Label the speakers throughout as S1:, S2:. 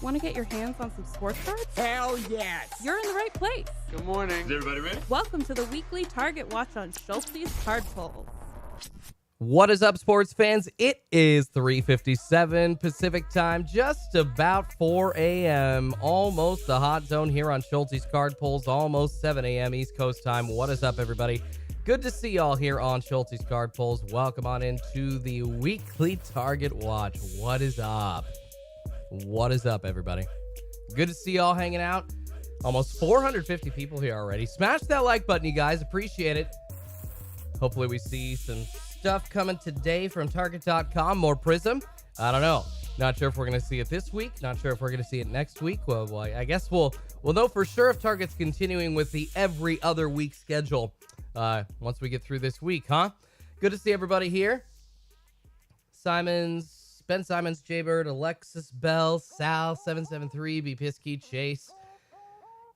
S1: Want to get your hands on some sports cards?
S2: Hell yes!
S1: You're in the right place.
S3: Good morning.
S4: Is everybody ready?
S1: Welcome to the weekly Target Watch on Schultz's Card Pulls.
S5: What is up, sports fans? It is 3:57 Pacific time, just about 4 a.m. Almost the hot zone here on Schultz's Card Pulls, almost 7 a.m. East Coast time. What is up, everybody? Good to see y'all here on Schultz's Card Pulls. Welcome on into the weekly Target Watch. What is up? What is up, everybody? Good to see y'all hanging out. Almost 450 people here already. Smash that like button, you guys. Appreciate it. Hopefully we see some stuff coming today from Target.com. More Prizm. I don't know. Not sure if we're going to see it this week. Not sure if we're going to see it next week. Well, I guess we'll know for sure if Target's continuing with the every other week schedule once we get through this week, huh? Good to see everybody here. Ben Simons, Jaybird, Alexis Bell, Sal, 773, B. Pisky, Chase,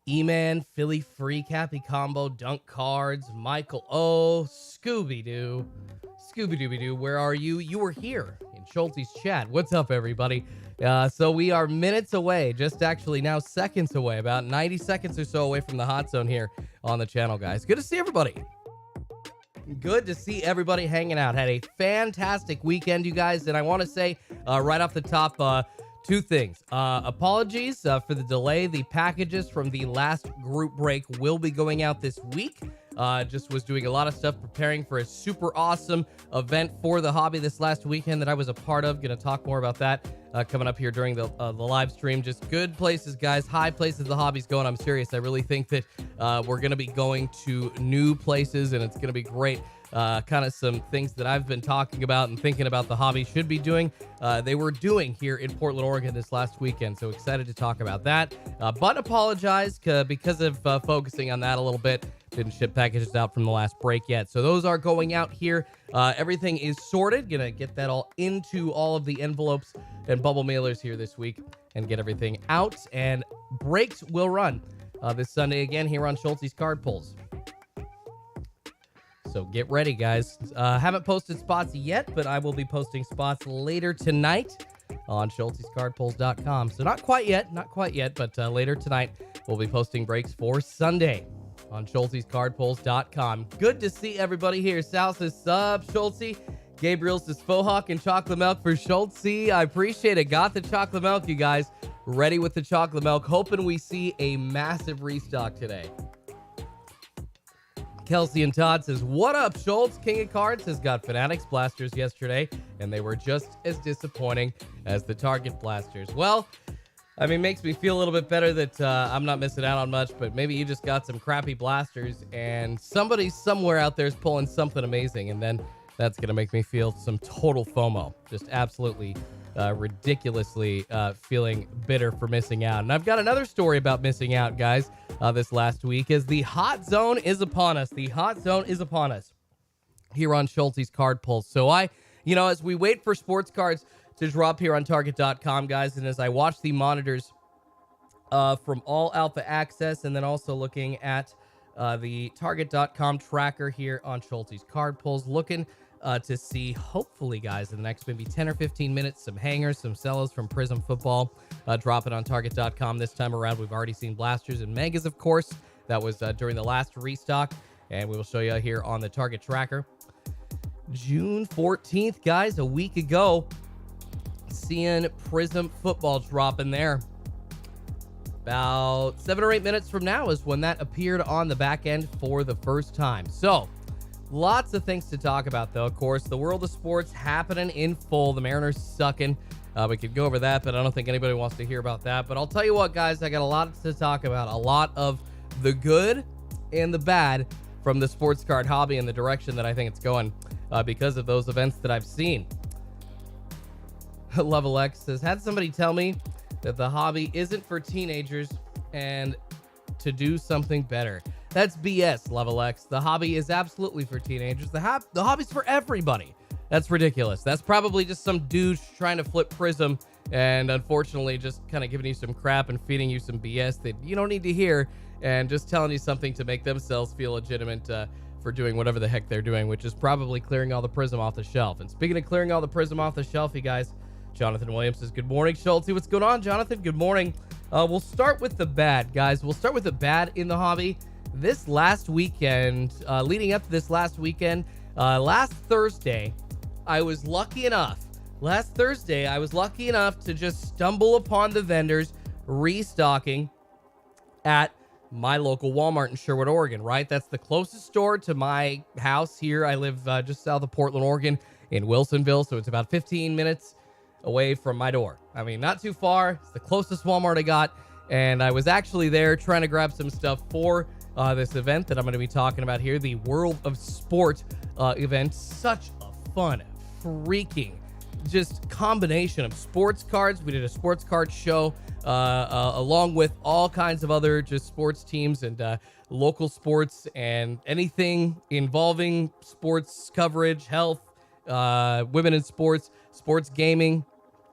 S5: E-Man, Philly Free, Cappy Combo, Dunk Cards, Michael O, Scooby-Doo, where are you? You were here in Schultz's chat. What's up, everybody? So we are minutes away, just actually now seconds away, about 90 seconds or so away from the hot zone here on the channel, guys. Good to see everybody. Good to see everybody hanging out. Had a fantastic weekend, you guys. And I want to say right off the top, two things. Apologies for the delay. The packages from the last group break will be going out this week. Just was doing a lot of stuff preparing for a super awesome event for the hobby this last weekend that I was a part of. Going to talk more about that coming up here during the live stream. Just good places, guys. High places the hobby's going. I'm serious. I really think that we're going to be going to new places, and it's going to be great. Kind of some things that I've been talking about and thinking about the hobby should be doing. They were doing here in Portland, Oregon this last weekend. So excited to talk about that. But apologize because of focusing on that a little bit. Didn't ship packages out from the last break yet. So those are going out here. Everything is sorted. Gonna get that all into all of the envelopes and bubble mailers here this week and get everything out. And breaks will run this Sunday again here on Schultz's Card Pulls. So get ready, guys. Haven't posted spots yet, but I will be posting spots later tonight on Schultz'sCardPulls.com. So not quite yet, but later tonight we'll be posting breaks for Sunday on Schultz'sCardPulls.com. Good to see everybody here. Sal says, sub, Schultzy. Gabriel says, Fohawk and chocolate milk for Schultzy. I appreciate it. Got the chocolate milk, you guys. Ready with the chocolate milk. Hoping we see a massive restock today. Kelsey and Todd says, what up, Schultz? King of Cards has got Fanatics Blasters yesterday, and they were just as disappointing as the Target Blasters. Well, I mean, makes me feel a little bit better that I'm not missing out on much, but maybe you just got some crappy blasters, and somebody somewhere out there is pulling something amazing, and then that's going to make me feel some total FOMO. Just absolutely ridiculously feeling bitter for missing out. And I've got another story about missing out, guys, this last week, as the hot zone is upon us. The hot zone is upon us here on Schultz's Card Pulls. So as we wait for sports cards to drop here on Target.com, guys, and as I watch the monitors from All Alpha Access, and then also looking at the Target.com tracker here on Schultz's Card Pulls, looking to see, hopefully, guys, in the next maybe 10 or 15 minutes, some Hangers, some Cellos from Prizm Football dropping on Target.com this time around. We've already seen Blasters and Megas, of course. That was during the last restock, and we will show you here on the Target tracker. June 14th, guys, a week ago, seeing Prizm Football drop in there. About 7 or 8 minutes from now is when that appeared on the back end for the first time. So, lots of things to talk about, though. Of course, the world of sports happening in full. The Mariners sucking. We could go over that, but I don't think anybody wants to hear about that. But I'll tell you what, guys, I got a lot to talk about. A lot of the good and the bad from the sports card hobby and the direction that I think it's going because of those events that I've seen. Love Alex says, had somebody tell me that the hobby isn't for teenagers and to do something better. That's BS, Level X. The hobby is absolutely for teenagers. The hobby's for everybody. That's ridiculous. That's probably just some douche trying to flip Prizm and unfortunately just kind of giving you some crap and feeding you some BS that you don't need to hear and just telling you something to make themselves feel legitimate for doing whatever the heck they're doing, which is probably clearing all the Prizm off the shelf. And speaking of clearing all the Prizm off the shelf, you guys, Jonathan Williams says, good morning, Schulte. What's going on, Jonathan? Good morning. We'll start with the bad, guys. We'll start with the bad in the hobby. This last weekend, leading up to this last weekend, last Thursday, I was lucky enough to just stumble upon the vendors restocking at my local Walmart in Sherwood, Oregon, right? That's the closest store to my house here. I live just south of Portland, Oregon in Wilsonville, so it's about 15 minutes away from my door. I mean, not too far. It's the closest Walmart I got, and I was actually there trying to grab some stuff for this event that I'm going to be talking about here, the World of Sport event. Such a fun, freaking just combination of sports cards. We did a sports card show along with all kinds of other just sports teams and local sports and anything involving sports coverage, health, women in sports, sports gaming,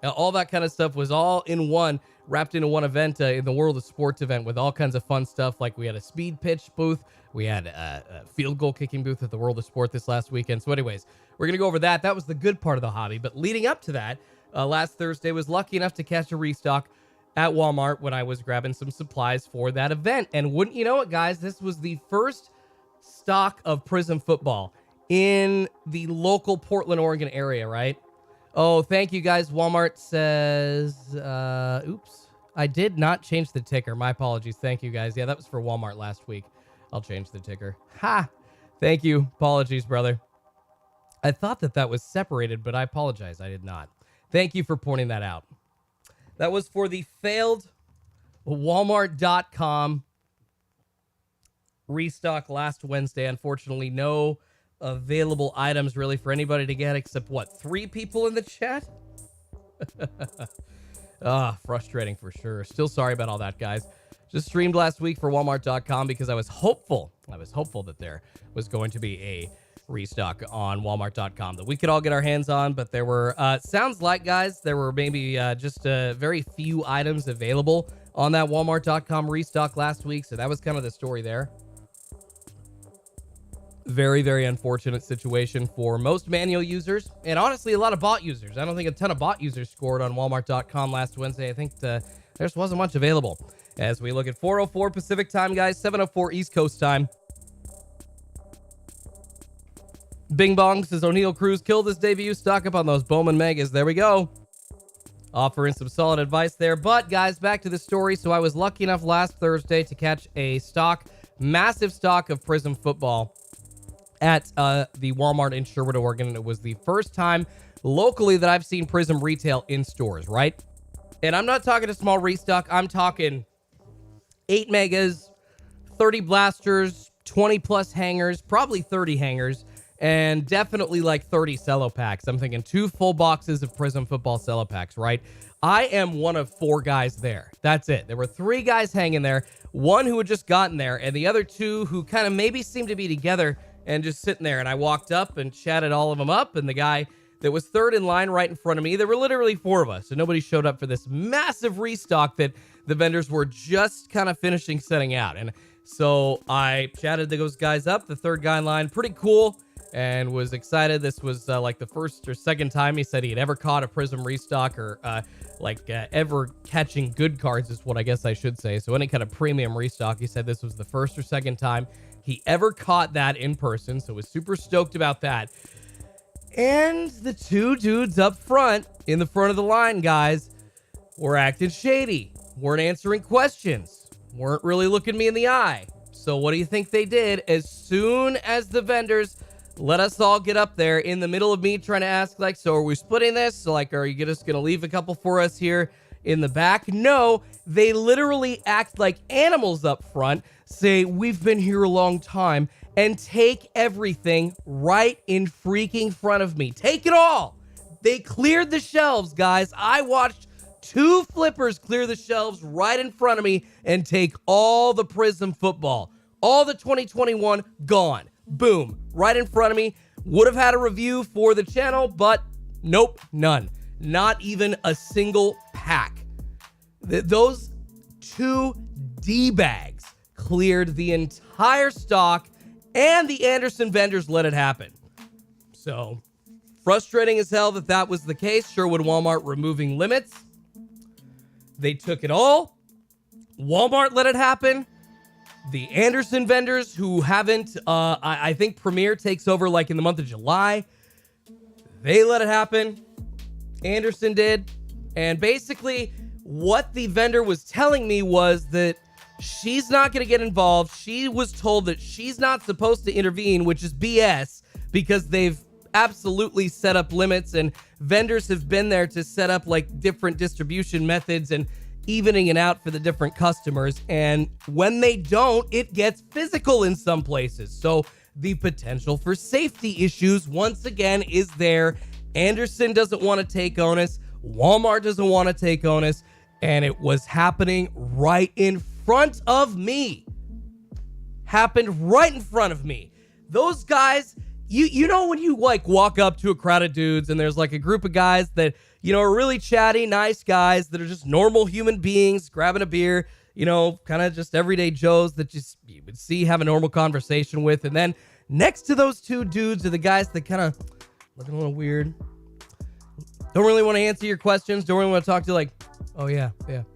S5: all that kind of stuff was all in one, wrapped into one event in the World of Sports event with all kinds of fun stuff. Like we had a speed pitch booth. We had a field goal kicking booth at the World of Sport this last weekend. So anyways, we're going to go over that. That was the good part of the hobby. But leading up to that, last Thursday, was lucky enough to catch a restock at Walmart when I was grabbing some supplies for that event. And wouldn't you know it, guys, this was the first stock of Prizm Football in the local Portland, Oregon area, right? Oh, thank you, guys. Walmart says, oops, I did not change the ticker. My apologies. Thank you, guys. Yeah, that was for Walmart last week. I'll change the ticker. Ha! Thank you. Apologies, brother. I thought that was separated, but I apologize. I did not. Thank you for pointing that out. That was for the failed Walmart.com restock last Wednesday. Unfortunately, no available items really for anybody to get except, what, 3 people in the chat? Frustrating for sure. Still sorry about all that, guys. Just streamed last week for Walmart.com because I was hopeful that there was going to be a restock on Walmart.com that we could all get our hands on, but there were, sounds like, guys, there were maybe just very few items available on that Walmart.com restock last week, so that was kind of the story there. Very, very unfortunate situation for most manual users, and honestly, a lot of bot users. I don't think a ton of bot users scored on Walmart.com last Wednesday. I think there just wasn't much available. As we look at 4:04 Pacific time, guys, 7:04 East Coast time. Bing Bong says O'Neal Cruz killed his debut. Stock up on those Bowman Megas. There we go. Offering some solid advice there. But, guys, back to the story. So I was lucky enough last Thursday to catch a stock, massive stock of Prizm Football at the Walmart in Sherwood, Oregon. And it was the first time locally that I've seen Prizm retail in stores, right? And I'm not talking a small restock. I'm talking 8 megas, 30 blasters, 20 plus hangers, probably 30 hangers, and definitely like 30 cello packs. I'm thinking 2 full boxes of Prizm Football cello packs, right? I am one of 4 guys there. That's it. There were 3 guys hanging there, 1 who had just gotten there, and the other 2 who kind of maybe seemed to be together and just sitting there. And I walked up and chatted all of them up, and the guy that was third in line right in front of me, there were literally 4 of us, so nobody showed up for this massive restock that the vendors were just kind of finishing setting out. And so I chatted those guys up, the third guy in line, pretty cool, and was excited. This was like the first or second time he said he had ever caught a Prizm restock, or ever catching good cards is what I guess I should say. So any kind of premium restock, he said this was the first or second time he ever caught that in person, so was super stoked about that. And the 2 dudes up front, in the front of the line, guys, were acting shady, weren't answering questions, weren't really looking me in the eye. So what do you think they did? As soon as the vendors let us all get up there, in the middle of me trying to ask, like, so are we splitting this? So, like, are you just going to leave a couple for us here in the back? No, they literally act like animals up front, say, we've been here a long time, and take everything right in freaking front of me. Take it all. They cleared the shelves, guys. I watched 2 flippers clear the shelves right in front of me and take all the Prizm Football. All the 2021 gone. Boom. Right in front of me. Would have had a review for the channel, but nope, none. Not even a single pack. Those 2 D-bags cleared the entire stock, and the Anderson vendors let it happen. So, Frustrating as hell that was the case. Sherwood Walmart removing limits. They took it all. Walmart let it happen. The Anderson vendors who haven't, I think Premier takes over like in the month of July. They let it happen. Anderson did. And basically what the vendor was telling me was that she's not going to get involved. She was told that she's not supposed to intervene, which is BS, because they've absolutely set up limits and vendors have been there to set up like different distribution methods and evening it out for the different customers. And when they don't, it gets physical in some places. So the potential for safety issues once again is there. Anderson doesn't want to take onus. Walmart doesn't want to take onus. And it was happening right in front of me. Happened right in front of me. Those guys, you know when you like walk up to a crowd of dudes and there's like a group of guys that, you know, are really chatty, nice guys that are just normal human beings grabbing a beer, you know, kind of just everyday Joes that just you would see have a normal conversation with. And then next to those two dudes are the guys that kind of looking a little weird. Don't really want to answer your questions. Don't really want to talk to you like, oh yeah. And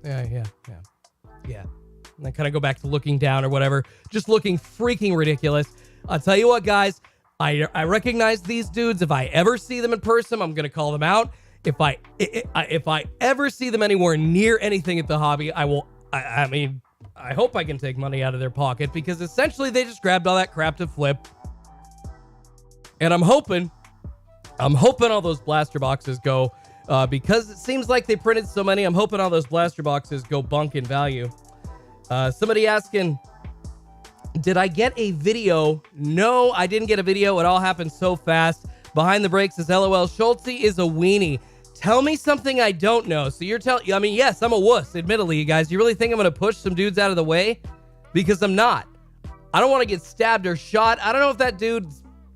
S5: then kind of go back to looking down or whatever. Just looking freaking ridiculous. I'll tell you what, guys. I recognize these dudes. If I ever see them in person, I'm going to call them out. If I ever see them anywhere near anything at the hobby, I will. I mean, I hope I can take money out of their pocket because essentially they just grabbed all that crap to flip. And I'm hoping all those blaster boxes go, because it seems like they printed so many. I'm hoping all those blaster boxes go bunk in value. Somebody asking, did I get a video? No, I didn't get a video. It all happened so fast. Behind the Breaks says, LOL, Schulte is a weenie. Tell me something I don't know. So you're telling, I mean, yes, I'm a wuss, admittedly, you guys. You really think I'm going to push some dudes out of the way? Because I'm not. I don't want to get stabbed or shot. I don't know if that dude,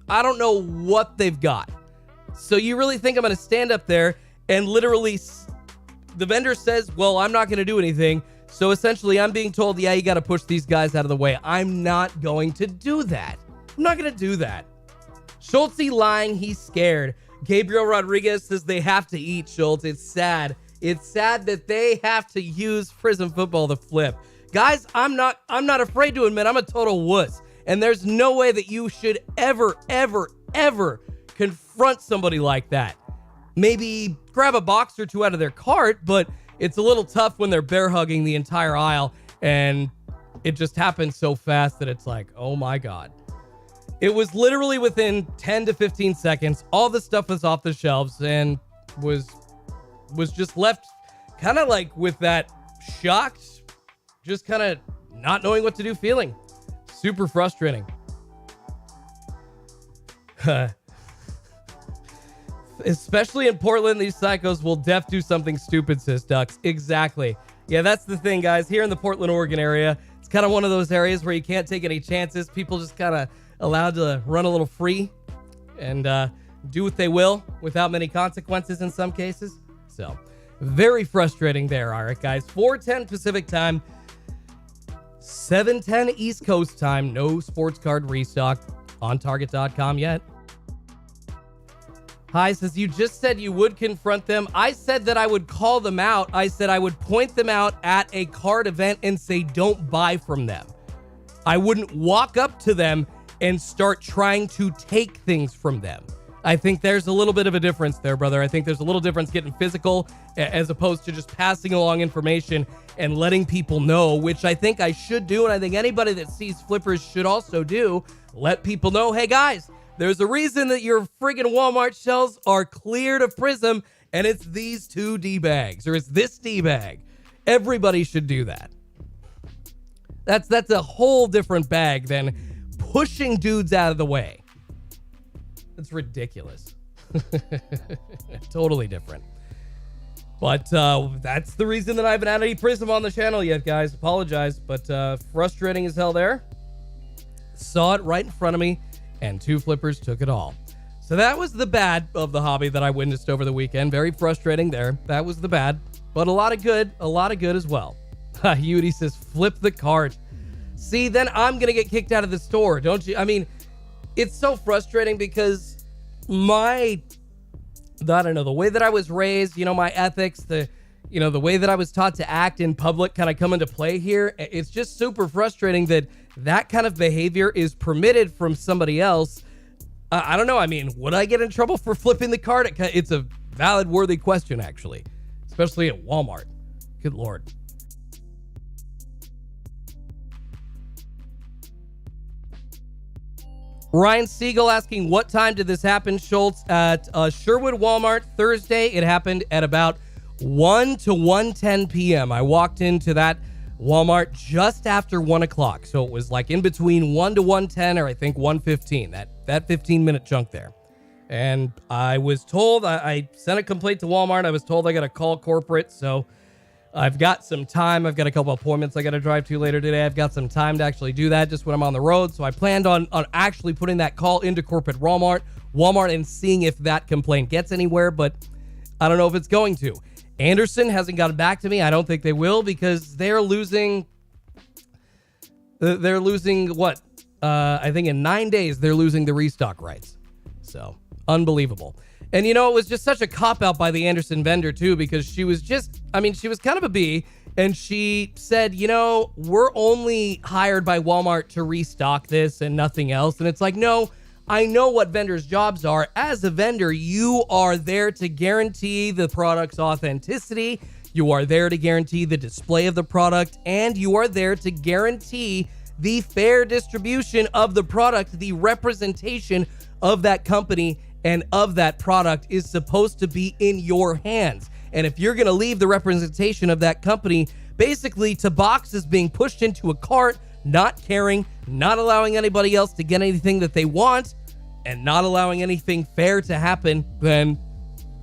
S5: I don't know what they've got. So you really think I'm going to stand up there and literally, the vendor says, well, I'm not going to do anything. So essentially, I'm being told, yeah, you got to push these guys out of the way. I'm not going to do that. I'm not going to do that. Schulte lying, he's scared. Gabriel Rodriguez says they have to eat, Schulte. It's sad. It's sad that they have to use Prizm Football to flip. Guys, I'm not afraid to admit I'm a total wuss. And there's no way that you should ever confront somebody like that. Maybe grab a box or two out of their cart, but it's a little tough when they're bear hugging the entire aisle and it just happens so fast that it's like, oh my God. It was literally within 10 to 15 seconds. All the stuff was off the shelves and was just left kind of like with that shocked, just kind of not knowing what to do feeling. Super frustrating. Especially in Portland, these psychos will def do something stupid, says Ducks. Exactly. Yeah, that's the thing, guys. Here in the Portland, Oregon area, it's kind of one of those areas where you can't take any chances. People just kind of allowed to run a little free and do what they will without many consequences in some cases. So, very frustrating there. All right, guys. 4:10 Pacific time, 7:10 East Coast time. No sports card restock on Target.com yet. Hi, says, you just said you would confront them. I said that I would call them out. I said I would point them out at a card event and say, don't buy from them. I wouldn't walk up to them and start trying to take things from them. I think there's a little bit of a difference there, brother. I think there's a little difference getting physical as opposed to just passing along information and letting people know, which I think I should do. And I think anybody that sees flippers should also do. Let people know, hey, guys, there's a reason that your friggin' Walmart shelves are cleared of Prizm, and it's these two D-bags, or it's this D-bag. Everybody should do that. That's a whole different bag than pushing dudes out of the way. That's ridiculous. Totally different. But that's the reason that I haven't had any Prizm on the channel yet, guys. Apologize, but frustrating as hell there. Saw it right in front of me, and two flippers took it all. So that was the bad of the hobby that I witnessed over the weekend. Very frustrating there. That was the bad, but a lot of good as well. Yudi says, flip the cart. See, then I'm going to get kicked out of the store, don't you? I mean, it's so frustrating because my I don't know, the way that I was raised, my ethics, the way that I was taught to act in public kind of come into play here. It's just super frustrating that kind of behavior is permitted from somebody else. I don't know. I mean, would I get in trouble for flipping the card? It's a valid, worthy question, actually, especially at Walmart. Good Lord. Ryan Siegel asking, what time did this happen, Schultz? At Sherwood Walmart Thursday. It happened at about 1 to 1:10 p.m. I walked into that Walmart just after 1 o'clock. So it was like in between 1 to 1:10 or I think 1:15, that 15-minute chunk there. And I was told, I sent a complaint to Walmart. I was told I got to call corporate. So I've got some time. I've got a couple appointments I got to drive to later today. I've got some time to actually do that just when I'm on the road. So I planned on actually putting that call into corporate Walmart and seeing if that complaint gets anywhere, but I don't know if it's going to. Anderson hasn't gotten back to me. I don't think they will because they're losing what? I think in 9 days they're losing the restock rights. So unbelievable. And it was just such a cop-out by the Anderson vendor, too, because she was kind of a bee, and she said, we're only hired by Walmart to restock this and nothing else. And it's like, no, I know what vendors' jobs are. As a vendor, you are there to guarantee the product's authenticity. You are there to guarantee the display of the product, and you are there to guarantee the fair distribution of the product. The representation of that company and of that product is supposed to be in your hands. And if you're going to leave the representation of that company basically to boxes being pushed into a cart, not caring, not allowing anybody else to get anything that they want, and not allowing anything fair to happen, then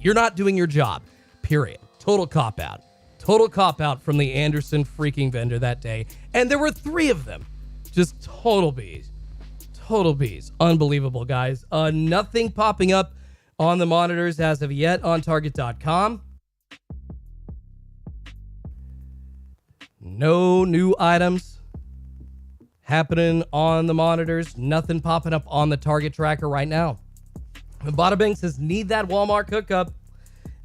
S5: you're not doing your job, period. Total cop-out. Total cop-out from the Anderson freaking vendor that day. And there were 3 of them. Just total bees. Total bees. Unbelievable, guys. Nothing popping up on the monitors as of yet on Target.com. No new items happening on the monitors. Nothing popping up on the Target tracker right now. Bada Bing says, need that Walmart hookup.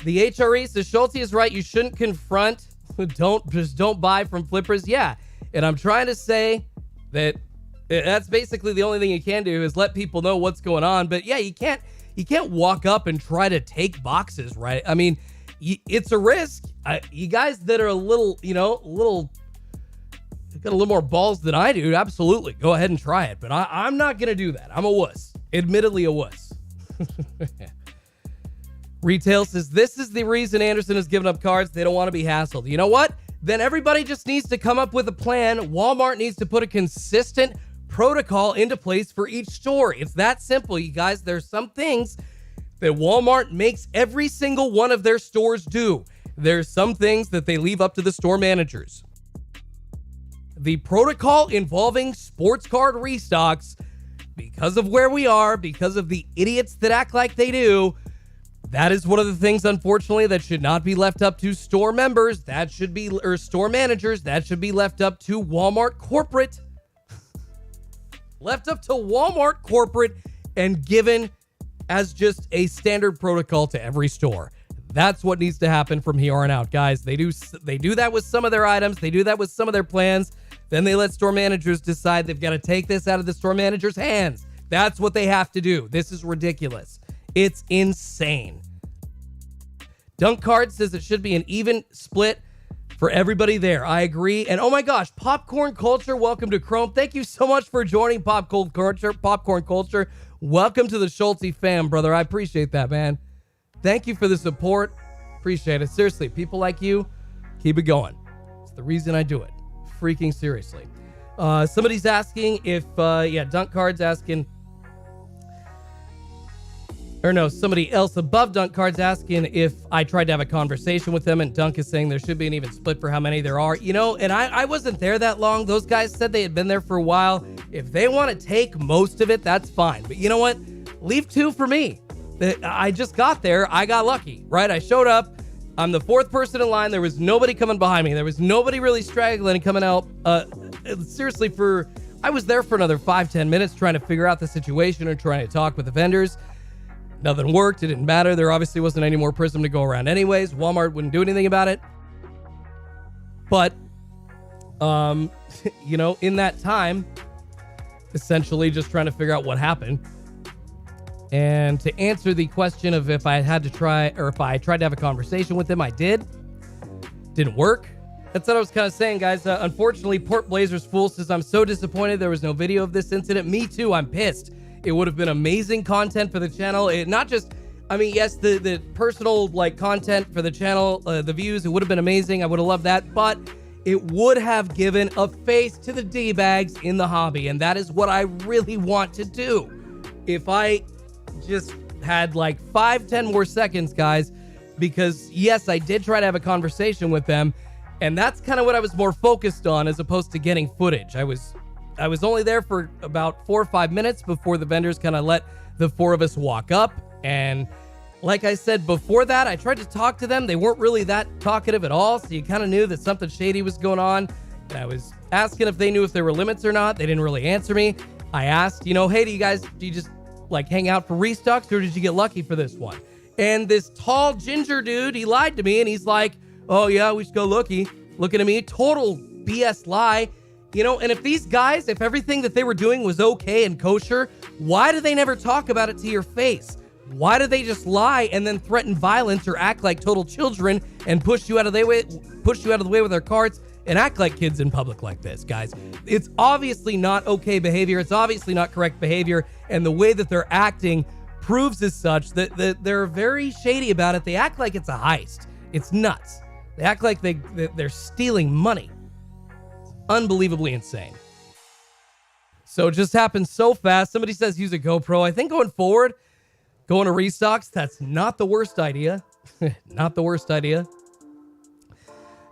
S5: The HRE says, Schulte is right. You shouldn't confront. Don't buy from flippers. Yeah. And I'm trying to say that that's basically the only thing you can do is let people know what's going on. But yeah, you can't walk up and try to take boxes, right? I mean, it's a risk. You guys that are a little, got a little more balls than I do, absolutely go ahead and try it. But I'm not going to do that. I'm a wuss. Admittedly a wuss. Retail says, this is the reason Anderson has given up cards. They don't want to be hassled. You know what? Then everybody just needs to come up with a plan. Walmart needs to put a consistent protocol into place for each store. It's that simple, you guys. There's some things that Walmart makes every single one of their stores do. There's some things that they leave up to the store managers. The protocol involving sports card restocks, because of where we are, because of the idiots that act like they do, that is one of the things, unfortunately, that should not be left up to store members. That should be, or store managers. That should be left up to Walmart corporate. Left up to Walmart corporate and given as just a standard protocol to every store. That's what needs to happen from here on out, guys. They do that with some of their items. They do that with some of their plans. Then they let store managers decide they've got to take this out of the store manager's hands. That's what they have to do. This is ridiculous. It's insane. Dunk Card says it should be an even split for everybody there. I agree. And oh my gosh, Popcorn Culture, welcome to Chrome. Thank you so much for joining Popcorn Culture. Welcome to the Schulte fam, brother. I appreciate that, man. Thank you for the support. Appreciate it. Seriously, people like you, keep it going. It's the reason I do it. Freaking seriously. Somebody's asking if, Dunk Card's asking, or no, somebody else above Dunk Card's asking if I tried to have a conversation with them, and Dunk is saying there should be an even split for how many there are. And I wasn't there that long. Those guys said they had been there for a while. If they want to take most of it, that's fine. But you know what? Leave 2 for me. I just got there. I got lucky, right? I showed up. I'm the 4th person in line. There was nobody coming behind me. There was nobody really straggling and coming out. Seriously, I was there for another 5-10 minutes trying to figure out the situation or trying to talk with the vendors. Nothing worked. It didn't matter. There obviously wasn't any more Prizm to go around anyways. Walmart wouldn't do anything about it. But, you know, in that time, essentially just trying to figure out what happened. And to answer the question of if I had to try, or if I tried to have a conversation with them, I did. Didn't work. That's what I was kind of saying, guys. Unfortunately, Port Blazers Fool says, I'm so disappointed there was no video of this incident. Me too, I'm pissed. It would have been amazing content for the channel. It not just, I mean, yes, the personal like content for the channel, the views, it would have been amazing. I would have loved that, but it would have given a face to the D-bags in the hobby, and that is what I really want to do. If I just had like 5-10 more seconds, guys, because yes, I did try to have a conversation with them, and that's kind of what I was more focused on as opposed to getting footage. I was only there for about 4 or 5 minutes before the vendors kind of let the 4 of us walk up. And like I said before that, I tried to talk to them. They weren't really that talkative at all, so you kind of knew that something shady was going on. And I was asking if they knew if there were limits or not. They didn't really answer me. I asked, you know, hey, do you just like hang out for restocks, or did you get lucky for this one? And this tall ginger dude, he lied to me, and he's like, oh yeah, we just got lucky. Looking at me, total BS lie. You know, and if these guys, if everything that they were doing was okay and kosher, why do they never talk about it to your face? Why do they just lie and then threaten violence or act like total children and push you out of the way with their carts and act like kids in public like this, guys? It's obviously not okay behavior. It's obviously not correct behavior, and the way that they're acting proves as such that they're very shady about it. They act like it's a heist. It's nuts. They act like they're stealing money. Unbelievably insane. So it just happened so fast. Somebody says use a GoPro. I think going forward, going to restocks, that's not the worst idea. Not the worst idea.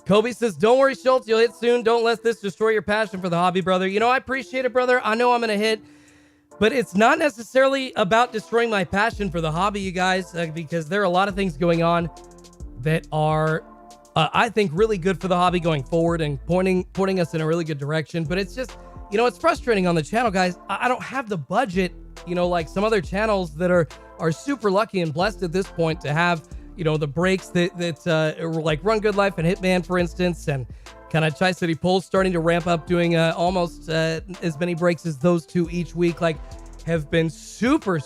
S5: Kobe says, don't worry, Schultz, you'll hit soon. Don't let this destroy your passion for the hobby, brother. You know, I appreciate it, brother. I know I'm going to hit, but it's not necessarily about destroying my passion for the hobby, you guys, because there are a lot of things going on that are I think really good for the hobby going forward and pointing us in a really good direction. But it's just, you know, it's frustrating on the channel, guys. I don't have the budget, you know, like some other channels that are super lucky and blessed at this point to have, you know, the breaks that like Run Good Life and Hitman, for instance, and kind of Chi City Pulse starting to ramp up, doing almost as many breaks as those two each week. Like, have been super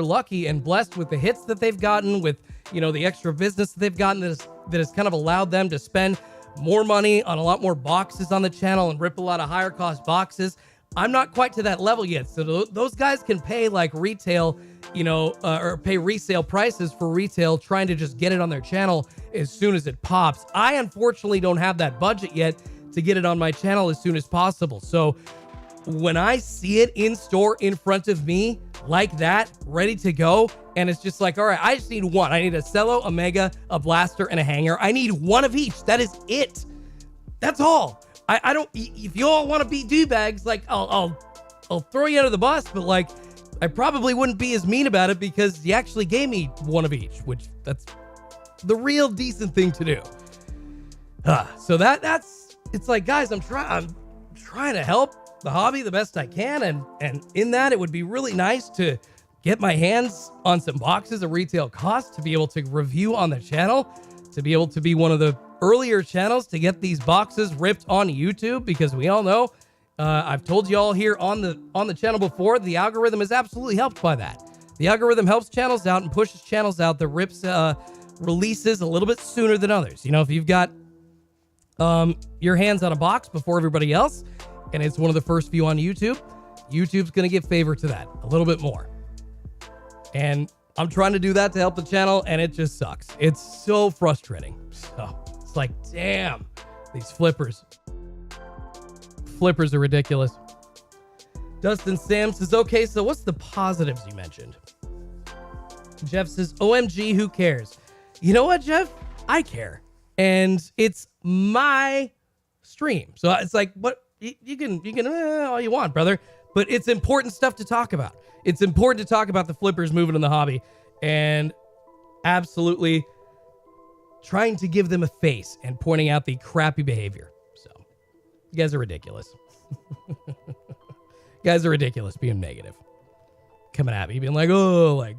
S5: lucky and blessed with the hits that they've gotten, with, you know, the extra business that they've gotten that has kind of allowed them to spend more money on a lot more boxes on the channel and rip a lot of higher cost boxes. I'm not quite to that level yet. So those guys can pay like retail, you know, or pay resale prices for retail, trying to just get it on their channel as soon as it pops. I unfortunately don't have that budget yet to get it on my channel as soon as possible. So when I see it in store in front of me like that, ready to go, and it's just like, all right, I just need one. I need a Cello, a Mega, a Blaster, and a Hanger. I need one of each. That is it. That's all. I don't, if you all want to be D-bags, like, I'll throw you under the bus, but like, I probably wouldn't be as mean about it because you actually gave me one of each, which that's the real decent thing to do. So that's, it's like, guys, I'm trying to help the hobby the best I can, and in that, it would be really nice to get my hands on some boxes at retail cost to be able to review on the channel, to be able to be one of the earlier channels to get these boxes ripped on YouTube, because we all know, I've told you all here on the channel before, the algorithm is absolutely helped by that. The algorithm helps channels out and pushes channels out that rips releases a little bit sooner than others. You know, if you've got your hands on a box before everybody else, and it's one of the first few on YouTube, YouTube's going to give favor to that a little bit more. And I'm trying to do that to help the channel, and it just sucks. It's so frustrating. So it's like, damn, these flippers are ridiculous. Dustin Sam says, okay, so what's the positives you mentioned? Jeff says, OMG, who cares? You know what, Jeff? I care. And it's my stream. So it's like, what? You can all you want, brother, but it's important stuff to talk about. It's important to talk about the flippers moving in the hobby and absolutely trying to give them a face and pointing out the crappy behavior. So you guys are ridiculous. You guys are ridiculous being negative. Coming at me being like, oh, like,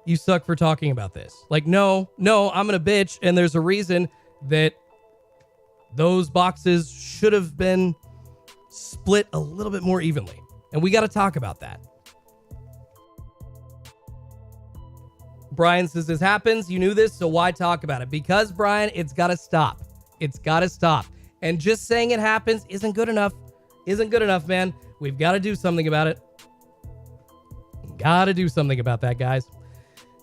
S5: you suck for talking about this. Like, no, I'm going to bitch. And there's a reason that those boxes should have been split a little bit more evenly. And we got to talk about that. Brian says, this happens. You knew this, so why talk about it? Because, Brian, it's got to stop. It's got to stop. And just saying it happens isn't good enough. Isn't good enough, man. We've got to do something about it. Got to do something about that, guys.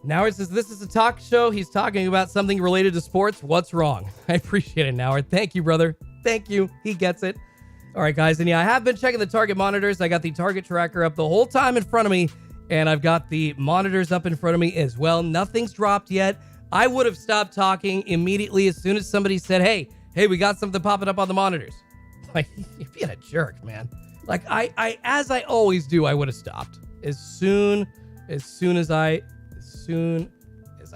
S5: Noward says, this is a talk show. He's talking about something related to sports. What's wrong? I appreciate it, Noward. Thank you, brother. Thank you. He gets it. All right, guys. And yeah, I have been checking the target monitors. I got the target tracker up the whole time in front of me, and I've got the monitors up in front of me as well. Nothing's dropped yet. I would have stopped talking immediately as soon as somebody said, hey, we got something popping up on the monitors. Like, you're being a jerk, man. Like, I as I always do, I would have stopped. As soon as I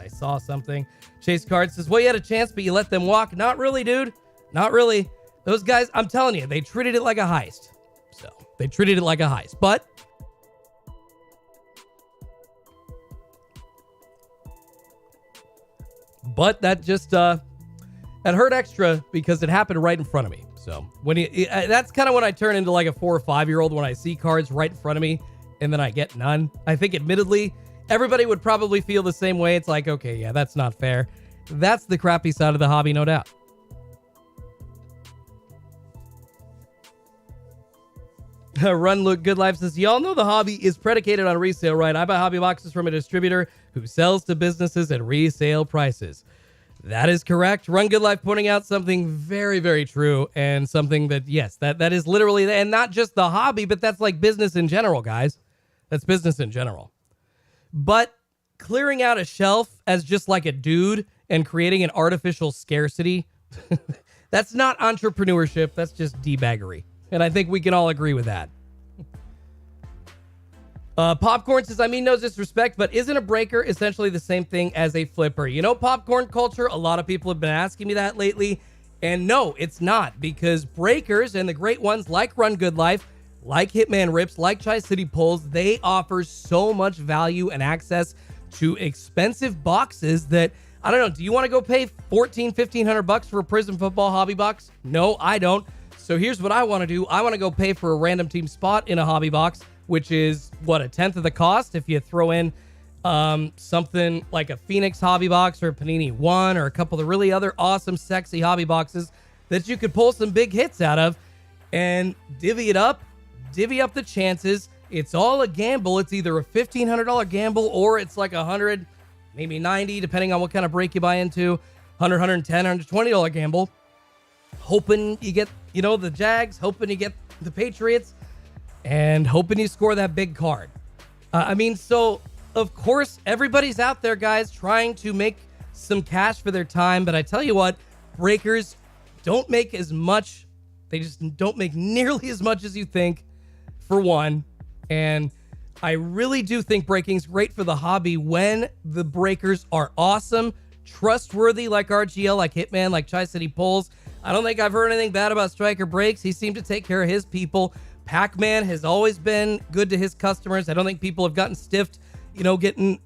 S5: saw something. Chase Card says, well, you had a chance, but you let them walk. Not really, dude. Not really. Those guys, I'm telling you, they treated it like a heist. So, they treated it like a heist. But that just, that hurt extra because it happened right in front of me. So, that's kind of when I turn into like a 4 or 5-year-old when I see cards right in front of me and then I get none. I think admittedly, everybody would probably feel the same way. It's like, okay, yeah, that's not fair. That's the crappy side of the hobby, no doubt. Run Look Good Life says, y'all know the hobby is predicated on resale, right? I buy hobby boxes from a distributor who sells to businesses at resale prices. That is correct. Run Good Life pointing out something very, very true, and something that, yes, that is literally, and not just the hobby, but that's like business in general, guys. That's business in general. But clearing out a shelf as just like a dude and creating an artificial scarcity, that's not entrepreneurship. That's just debaggery. And I think we can all agree with that. Popcorn says, I mean, no disrespect, but isn't a breaker essentially the same thing as a flipper? You know, popcorn culture, a lot of people have been asking me that lately. And no, it's not, because breakers and the great ones like Run Good Life, like Hitman Rips, like Tri-City Pulls, they offer so much value and access to expensive boxes that, I don't know, do you want to go pay $1,500 for a Prizm Football hobby box? No, I don't. So here's what I want to do. I want to go pay for a random team spot in a hobby box, which is, what, a tenth of the cost if you throw in something like a Phoenix hobby box or a Panini One or a couple of really other awesome, sexy hobby boxes that you could pull some big hits out of and divvy up the chances. It's all a gamble. It's either a $1,500 gamble or it's like $100, maybe $90, depending on what kind of break you buy into, $100, $110, $120 gamble. Hoping you get, the Jags, hoping you get the Patriots, and hoping you score that big card. So of course, everybody's out there, guys, trying to make some cash for their time. But I tell you what, breakers don't make as much. They just don't make nearly as much as you think, for one. And I really do think breaking's great for the hobby when the breakers are awesome, trustworthy, like RGL, like Hitman, like Tri-City Pulls. I don't think I've heard anything bad about Striker Breaks. He seemed to take care of his people. Pac-Man has always been good to his customers. I don't think people have gotten stiffed, getting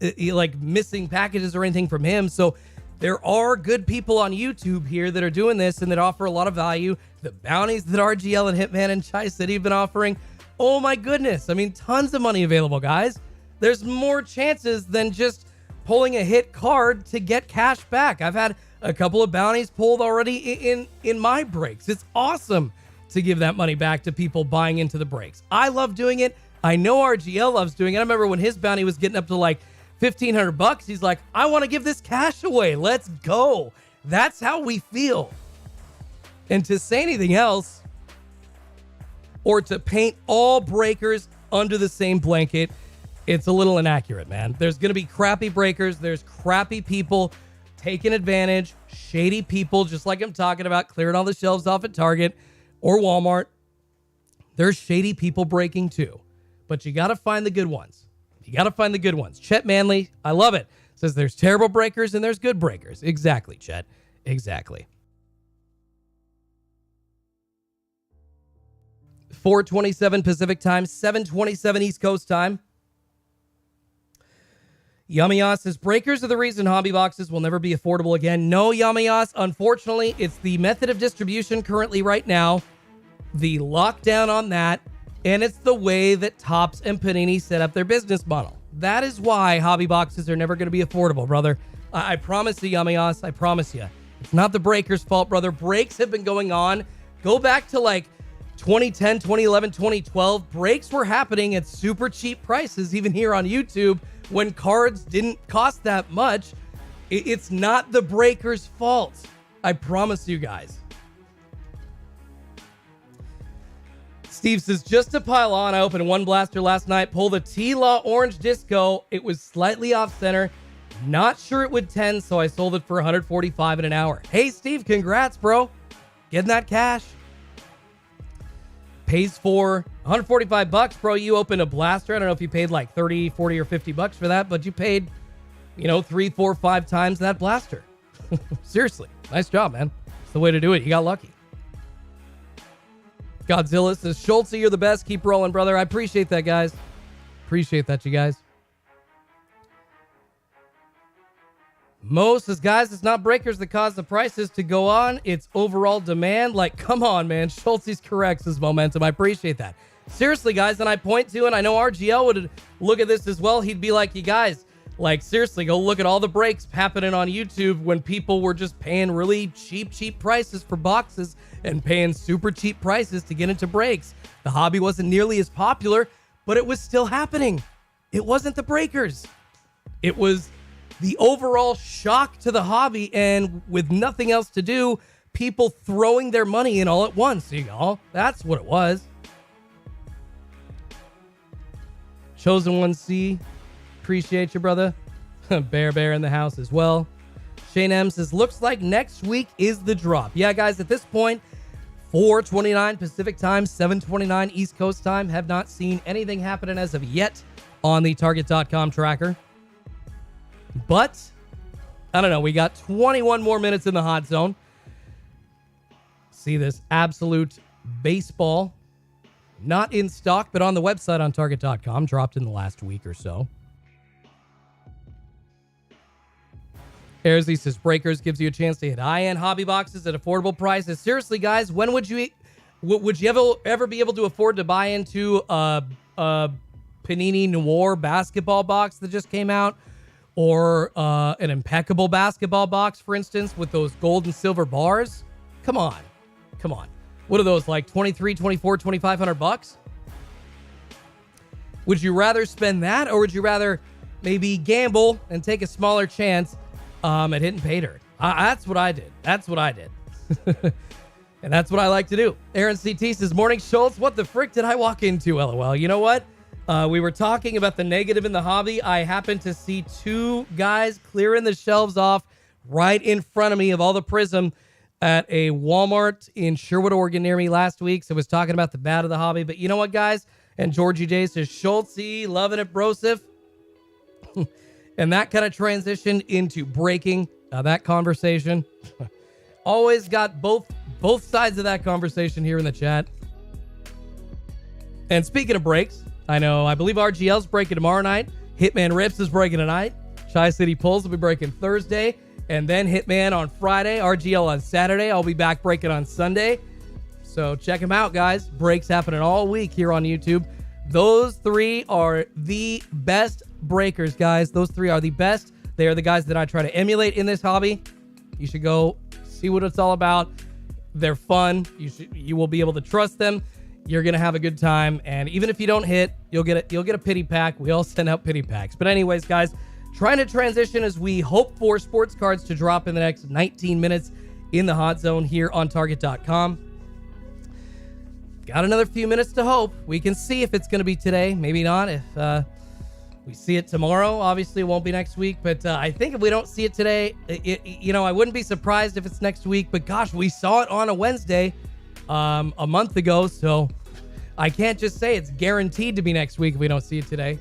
S5: missing packages or anything from him. So there are good people on YouTube here that are doing this and that offer a lot of value. The bounties that RGL and Hitman and Tri-City have been offering, oh my goodness. I mean, tons of money available, guys. There's more chances than just pulling a hit card to get cash back. I've had a couple of bounties pulled already in my breaks. It's awesome to give that money back to people buying into the breaks. I love doing it. I know RGL loves doing it. I remember when his bounty was getting up to like $1,500. He's like, I want to give this cash away. Let's go. That's how we feel. And to say anything else, or to paint all breakers under the same blanket, it's a little inaccurate, man. There's going to be crappy breakers. There's crappy people taking advantage, shady people, just like I'm talking about, clearing all the shelves off at Target or Walmart. There's shady people breaking too, but you got to find the good ones. Chet Manley, I love it, says there's terrible breakers and there's good breakers. Exactly, Chet. Exactly. 4:27 Pacific time, 7:27 East Coast time. Yamias says, breakers are the reason hobby boxes will never be affordable again. No, Yamias, unfortunately, it's the method of distribution currently right now, the lockdown on that, and it's the way that Topps and Panini set up their business model. That is why hobby boxes are never going to be affordable, brother. I promise you, Yamias, I promise you. It's not the breakers' fault, brother. Breaks have been going on. Go back to like 2010, 2011, 2012. Breaks were happening at super cheap prices, even here on YouTube, when cards didn't cost that much. It's not the breakers' fault. I promise you guys. Steve says, just to pile on, I opened one blaster last night, pulled a T-Law Orange Disco. It was slightly off center. Not sure it would 10, so I sold it for 145 in an hour. Hey, Steve, congrats, bro. Getting that cash. Pays for 145 bucks, bro. You opened a blaster. I don't know if you paid like 30, 40, or 50 bucks for that, but you paid, 3, 4, 5 times that blaster. Seriously. Nice job, man. It's the way to do it. You got lucky. Godzilla says, Schultz, you're the best. Keep rolling, brother. I appreciate that, guys. Appreciate that, you guys. Mo says, guys, it's not breakers that cause the prices to go on. It's overall demand. Like, come on, man. Schultz correct, says Momentum. I appreciate that. Seriously, guys, and I point to, and I know RGL would look at this as well. He'd be like, you guys, like, seriously, go look at all the breaks happening on YouTube when people were just paying really cheap prices for boxes and paying super cheap prices to get into breaks. The hobby wasn't nearly as popular, but it was still happening. It wasn't the breakers. It was the overall shock to the hobby, and with nothing else to do, people throwing their money in all at once. That's what it was. Chosen 1C, appreciate you, brother. Bear in the house as well. Shane M says, looks like next week is the drop. Yeah, guys, at this point, 4:29 Pacific time, 7:29 East Coast time. Have not seen anything happening as of yet on the Target.com tracker. But, I don't know, we got 21 more minutes in the hot zone. See this absolute baseball, not in stock, but on the website on Target.com, dropped in the last week or so. Airsley says, breakers gives you a chance to hit high-end hobby boxes at affordable prices. Seriously, guys, when would you ever be able to afford to buy into a Panini Noir basketball box that just came out? Or an impeccable basketball box, for instance, with those gold and silver bars? Come on. What are those, like 23, 24, 2,500 bucks? Would you rather spend that, or would you rather maybe gamble and take a smaller chance at hitting pay dirt? That's what I did. And that's what I like to do. Aaron CT says, morning, Schultz. What the frick did I walk into? LOL. You know what? We were talking about the negative in the hobby. I happened to see two guys clearing the shelves off right in front of me of all the Prizm at a Walmart in Sherwood, Oregon near me last week. So I was talking about the bad of the hobby. But you know what, guys? And Georgie J says, Schultz, loving it, brosif. And that kind of transitioned into breaking that conversation. Always got both sides of that conversation here in the chat. And speaking of breaks, I believe RGL's breaking tomorrow night. Hitman Rips is breaking tonight. Tri-City Pulls will be breaking Thursday. And then Hitman on Friday. RGL on Saturday. I'll be back breaking on Sunday. So check them out, guys. Breaks happening all week here on YouTube. Those three are the best breakers, guys. Those three are the best. They are the guys that I try to emulate in this hobby. You should go see what it's all about. They're fun. You will be able to trust them. You're going to have a good time. And even if you don't hit, you'll get a pity pack. We all send out pity packs. But anyways, guys, trying to transition as we hope for sports cards to drop in the next 19 minutes in the hot zone here on Target.com. Got another few minutes to hope. We can see if it's going to be today. Maybe not. If we see it tomorrow, obviously it won't be next week. But I think if we don't see it today, I wouldn't be surprised if it's next week. But gosh, we saw it on a Wednesday a month ago. So I can't just say it's guaranteed to be next week if we don't see it today.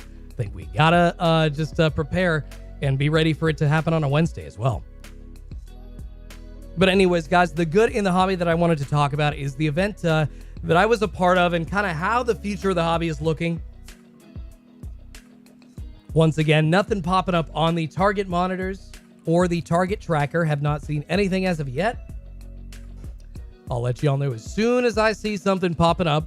S5: I think we gotta just prepare and be ready for it to happen on a Wednesday as well. But anyways, guys, the good in the hobby that I wanted to talk about is the event that I was a part of and kind of how the future of the hobby is looking. Once again, nothing popping up on the target monitors or the target tracker. Have not seen anything as of yet. I'll let you all know as soon as I see something popping up.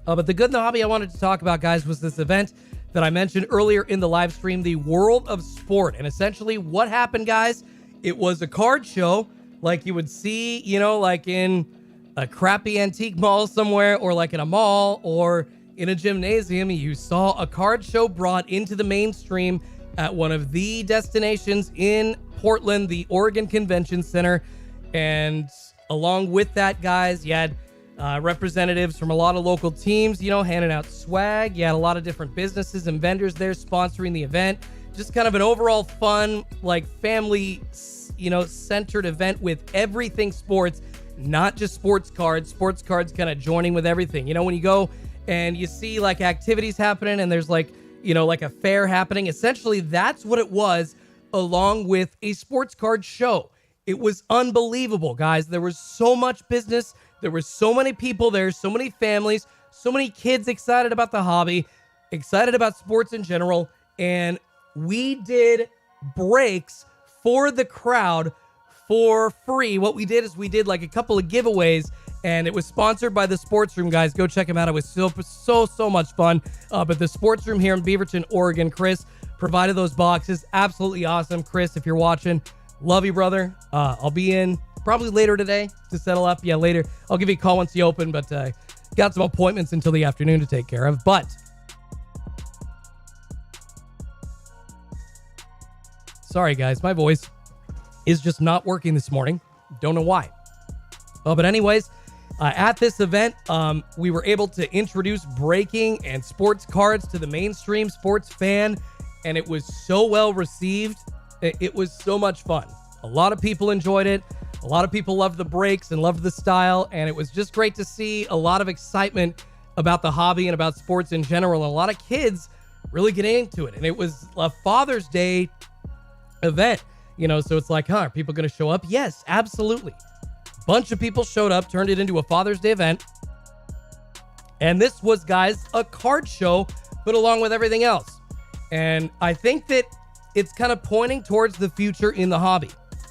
S5: But the good in the hobby I wanted to talk about, guys, was this event that I mentioned earlier in the live stream, the World of Sport. And essentially what happened, guys, it was a card show like you would see, you know, like in a crappy antique mall somewhere, or like in a mall or in a gymnasium. You saw a card show brought into the mainstream at one of the destinations in Portland, the Oregon Convention Center. And along with that, guys, you had representatives from a lot of local teams, you know, handing out swag. You had a lot of different businesses and vendors there sponsoring the event. Just kind of an overall fun, like family, you know, centered event with everything sports, not just sports cards kind of joining with everything. You know, when you go and you see like activities happening and there's like, you know, like a fair happening, essentially that's what it was, along with a sports card show. It was unbelievable, guys. There was so much business. There were so many people there, so many families, so many kids excited about the hobby, excited about sports in general. And we did breaks for the crowd for free. What we did is we did like a couple of giveaways, and it was sponsored by the Sports Room, guys. Go check them out. It was so much fun. But the Sports Room here in Beaverton, Oregon, Chris provided those boxes. Absolutely awesome. Chris, if you're watching, love you, brother. I'll be in probably later today to settle up. Yeah, later. I'll give you a call once you open, but got some appointments until the afternoon to take care of. But sorry, guys, my voice is just not working this morning. Don't know why. But anyways, at this event, we were able to introduce breaking and sports cards to the mainstream sports fan, and it was so well received. It was so much fun. A lot of people enjoyed it. A lot of people loved the breaks and loved the style, and it was just great to see a lot of excitement about the hobby and about sports in general, and a lot of kids really getting into it. And it was a Father's Day event, you know, so it's like, are people going to show up? Yes, absolutely. Bunch of people showed up, turned it into a Father's Day event. And this was, guys, a card show, but along with everything else. And I think that it's kind of pointing towards the future in the hobby.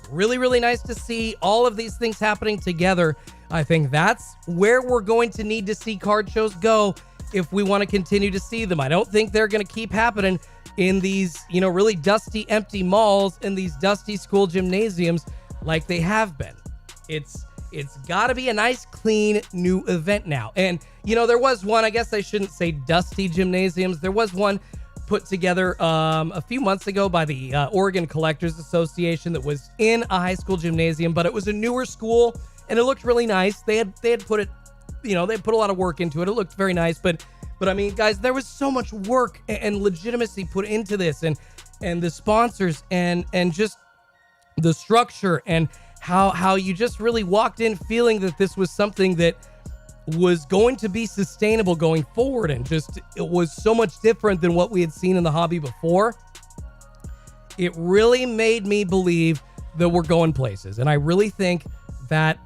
S5: Really, really nice to see all of these things happening together. I think that's where we're going to need to see card shows go if we want to continue to see them. I don't think they're going to keep happening in these, you know, really dusty, empty malls and these dusty school gymnasiums like they have been. It's got to be a nice, clean, new event now. And, you know, there was one, I guess I shouldn't say dusty gymnasiums. There was one put together a few months ago by the Oregon Collectors Association that was in a high school gymnasium, but it was a newer school and it looked really nice. They had put it, you know, they put a lot of work into it. It looked very nice, but I mean, guys, there was so much work and legitimacy put into this, and the sponsors and just the structure, and how you just really walked in feeling that this was something that was going to be sustainable going forward, and just it was so much different than what we had seen in the hobby before. It really made me believe that we're going places, and I really think that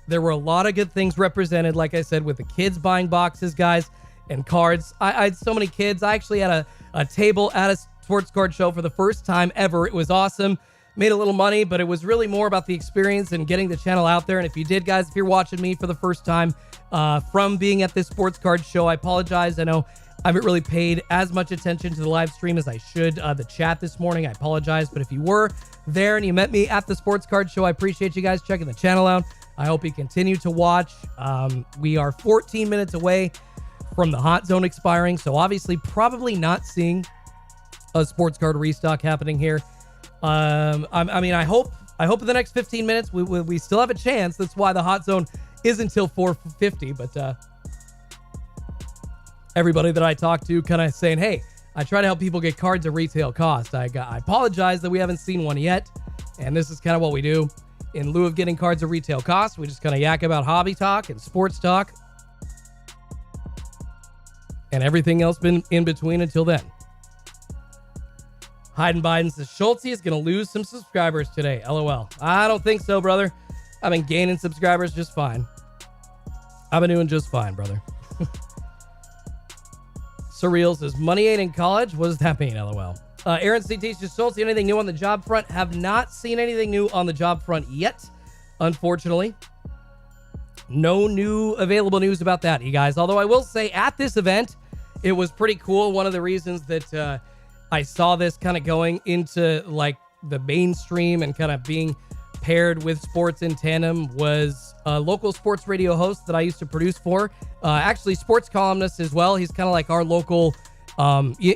S5: there were a lot of good things represented, like I said, with the kids buying boxes, guys, and cards. I had so many kids. I actually had a table at a sports card show for the first time ever. It was awesome. Made a little money, but it was really more about the experience and getting the channel out there. And if you did, guys, if you're watching me for the first time from being at this sports card show, I apologize. I know I haven't really paid as much attention to the live stream as I should. The chat this morning, I apologize. But if you were there and you met me at the sports card show, I appreciate you guys checking the channel out. I hope you continue to watch. We are 14 minutes away from the hot zone expiring, so obviously probably not seeing a sports card restock happening here. I mean, I hope in the next 15 minutes we still have a chance. That's why the hot zone is until 4:50. But everybody that I talk to kind of saying, hey, I try to help people get cards at retail cost. I apologize that we haven't seen one yet, and this is kind of what we do. In lieu of getting cards at retail cost, we just kind of yak about hobby talk and sports talk and everything else been in between until then. Hayden Biden says Schulte is going to lose some subscribers today. LOL. I don't think so, brother. I've been gaining subscribers just fine. I've been doing just fine, brother. Surreal says, money ain't in college. What does that mean, LOL? Aaron CT says, Schultz, anything new on the job front? Have not seen anything new on the job front yet, unfortunately. No new available news about that, you guys. Although I will say at this event, it was pretty cool. One of the reasons that I saw this kind of going into like the mainstream and kind of being paired with sports in tandem was a local sports radio host that I used to produce for. Actually, sports columnist as well. He's kind of like our local.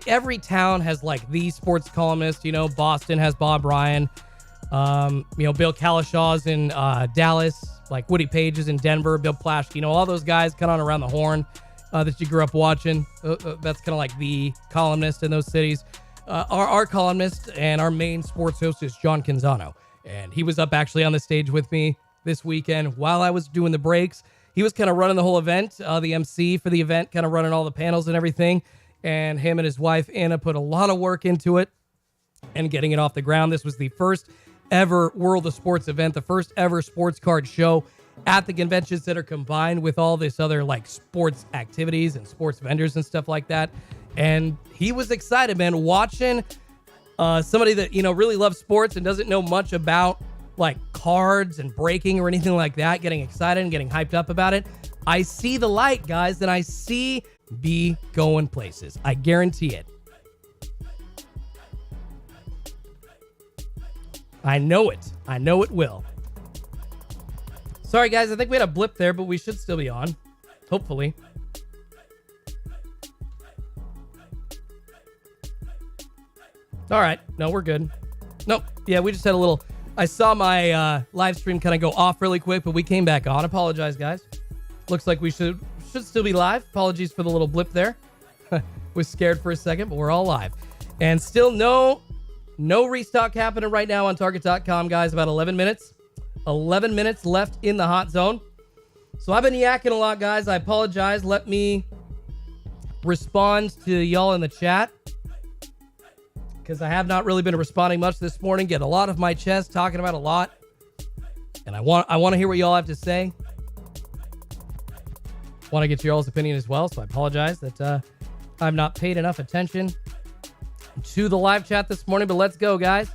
S5: Every town has like the sports columnist. You know, Boston has Bob Ryan. Bill Kalishaw's in Dallas. Like Woody Page is in Denver. Bill Plaschke. All those guys kind of around the horn that you grew up watching. That's kind of like the columnist in those cities. Our columnist and our main sports host is John Canzano. And he was up actually on the stage with me this weekend while I was doing the breaks. He was kind of running the whole event, the MC for the event, kind of running all the panels and everything. And him and his wife, Anna, put a lot of work into it and getting it off the ground. This was the first ever World of Sports event, the first ever sports card show at the convention center combined with all this other like sports activities and sports vendors and stuff like that. And he was excited, man, watching somebody that, really loves sports and doesn't know much about like cards and breaking or anything like that, getting excited and getting hyped up about it. I see the light, guys, and I see be going places. I guarantee it. I know it. I know it will. Sorry, guys. I think we had a blip there, but we should still be on. Hopefully. All right. No, we're good. Nope. Yeah, we just had a little... I saw my live stream kind of go off really quick, but we came back on. Apologize, guys. Looks like we should still be live. Apologies for the little blip there. Was scared for a second, but we're all live. And still no restock happening right now on Target.com, guys. About 11 minutes. 11 minutes left in the hot zone. So I've been yakking a lot, guys. I apologize. Let me respond to y'all in the chat, because I have not really been responding much this morning. Get a lot of my chest, talking about a lot. And I want to hear what y'all have to say. Want to get y'all's opinion as well, so I apologize that I've not paid enough attention to the live chat this morning, but let's go, guys.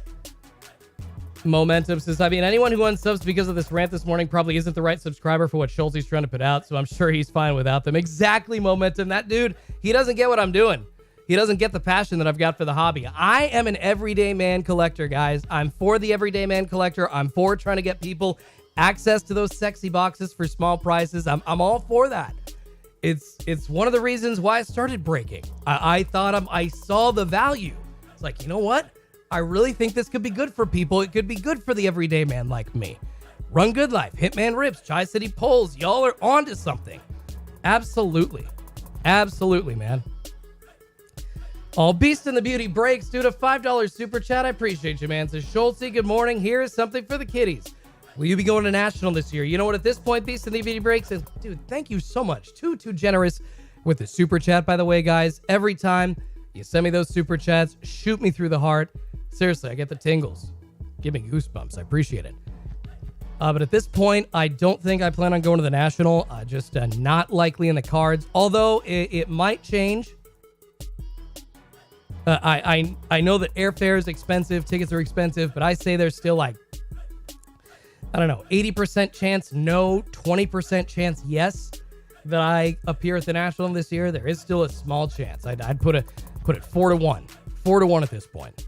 S5: Momentum says, anyone who unsubs because of this rant this morning probably isn't the right subscriber for what Schultzy's trying to put out, so I'm sure he's fine without them. Exactly, Momentum. That dude, he doesn't get what I'm doing. He doesn't get the passion that I've got for the hobby. I am an everyday man collector, guys. I'm for the everyday man collector. I'm for trying to get people access to those sexy boxes for small prices. I'm all for that. It's one of the reasons why I started breaking. I thought I saw the value. It's like, you know what? I really think this could be good for people. It could be good for the everyday man like me. Run Good Life, Hitman Rips, Tri-City Polls. Y'all are onto something. Absolutely. Absolutely, man. All Beast and the Beauty breaks, dude. A $5 super chat. I appreciate you, man. Says Schultz, good morning. Here's something for the kiddies. Will you be going to National this year? You know what? At this point, Beast and the Beauty breaks says, dude, thank you so much. Too generous with the super chat, by the way, guys. Every time you send me those super chats, shoot me through the heart. Seriously, I get the tingles. Give me goosebumps. I appreciate it. But at this point, I don't think I plan on going to the National. Just not likely in the cards. Although it might change. I know that airfare is expensive, tickets are expensive, but I say there's still like, I don't know, 80% chance no, 20% chance yes that I appear at the National this year. There is still a small chance. I'd put it 4-1. 4-1 at this point.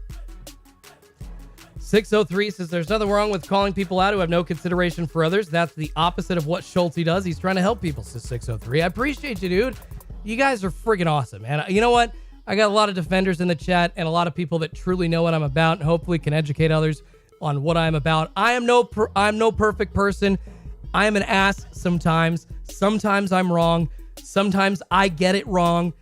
S5: 603 says there's nothing wrong with calling people out who have no consideration for others. That's the opposite of what Schultz does. He's trying to help people, says 603. I appreciate you, dude. You guys are friggin' awesome, man. You know what? I got a lot of defenders in the chat and a lot of people that truly know what I'm about and hopefully can educate others on what I'm about. I'm no perfect person. I am an ass sometimes. Sometimes I'm wrong. Sometimes I get it wrong.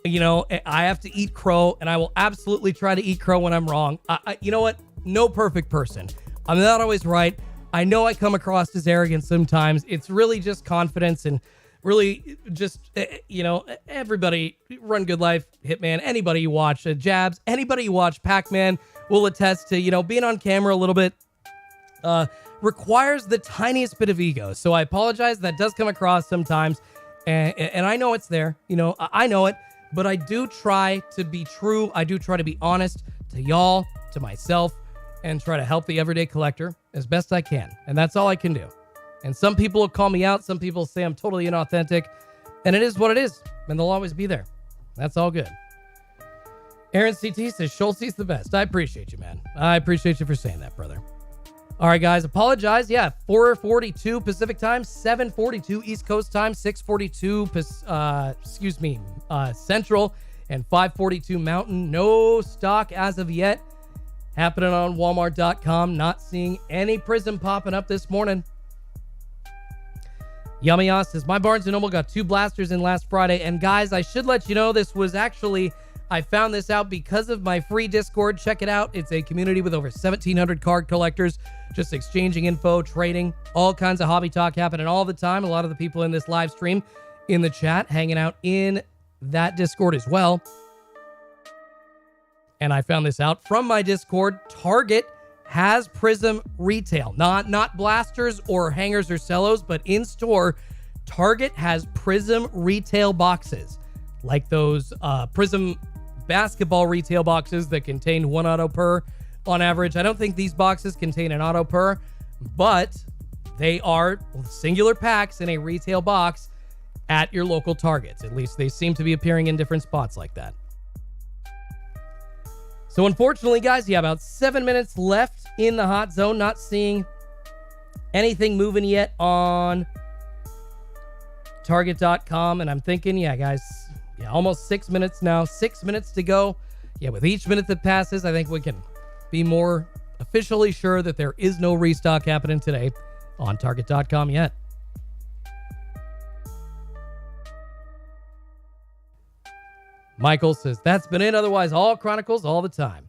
S5: I have to eat crow, and I will absolutely try to eat crow when I'm wrong. You know what? No perfect person. I'm not always right. I know I come across as arrogant sometimes. It's really just confidence and really just, everybody, Run Good Life, Hitman, anybody you watch, Jabs, anybody you watch, Pac-Man will attest to, being on camera a little bit requires the tiniest bit of ego. So I apologize. That does come across sometimes. And I know it's there. I know it. but I do try to be true. I do try to be honest to y'all, to myself, and try to help the everyday collector as best I can. And that's all I can do. And some people will call me out. Some people say I'm totally inauthentic. And it is what it is. And they'll always be there. That's all good. Aaron CT says, Schultze's the best. I appreciate you, man. I appreciate you for saying that, brother. All right, guys. Apologize. Yeah, 4:42 Pacific time, 7:42 East Coast time, 6:42 Central, and 5:42 Mountain. No stock as of yet. Happening on Walmart.com. Not seeing any Prizm popping up this morning. Yummy says, my Barnes & Noble got 2 blasters in last Friday. And guys, I should let you know this was actually, I found this out because of my free Discord. Check it out. It's a community with over 1,700 card collectors, just exchanging info, trading, all kinds of hobby talk happening all the time. A lot of the people in this live stream in the chat hanging out in that Discord as well. And I found this out from my Discord. Target has Prizm retail, not blasters or hangers or cellos, but in store, Target has Prizm retail boxes, like those Prizm basketball retail boxes that contain 1 auto per on average. I don't think these boxes contain an auto per, but they are singular packs in a retail box at your local Targets. At least they seem to be appearing in different spots like that. So unfortunately, guys, yeah, about 7 minutes left in the hot zone. Not seeing anything moving yet on Target.com. And I'm thinking, yeah, guys, yeah, almost 6 minutes now. 6 minutes to go. Yeah, with each minute that passes, I think we can be more officially sure that there is no restock happening today on Target.com yet. Michael says, that's been it. Otherwise, all Chronicles all the time.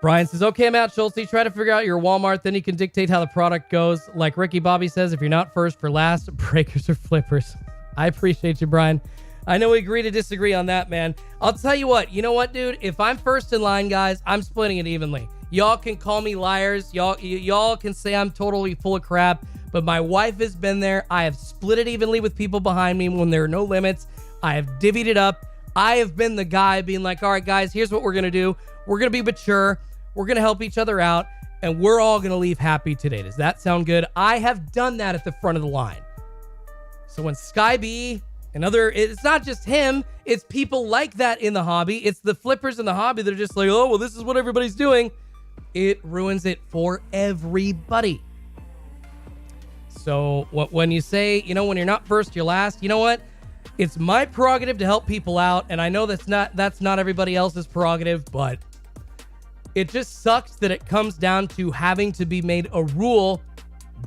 S5: Brian says, okay, I'm out, Schultze. Try to figure out your Walmart. Then you can dictate how the product goes. Like Ricky Bobby says, if you're not first for last, breakers or flippers. I appreciate you, Brian. I know we agree to disagree on that, man. I'll tell you what. You know what, dude? If I'm first in line, guys, I'm splitting it evenly. Y'all can call me liars. Y'all can say I'm totally full of crap. But my wife has been there. I have split it evenly with people behind me when there are no limits. I have divvied it up. I have been the guy being like, all right, guys, here's what we're going to do. We're going to be mature. We're going to help each other out. And we're all going to leave happy today. Does that sound good? I have done that at the front of the line. So when Sky B and it's not just him. It's people like that in the hobby. It's the flippers in the hobby that are just like, oh, well, this is what everybody's doing. It ruins it for everybody. So when you say, when you're not first, you're last, you know what? It's my prerogative to help people out, and I know that's not everybody else's prerogative, but it just sucks that it comes down to having to be made a rule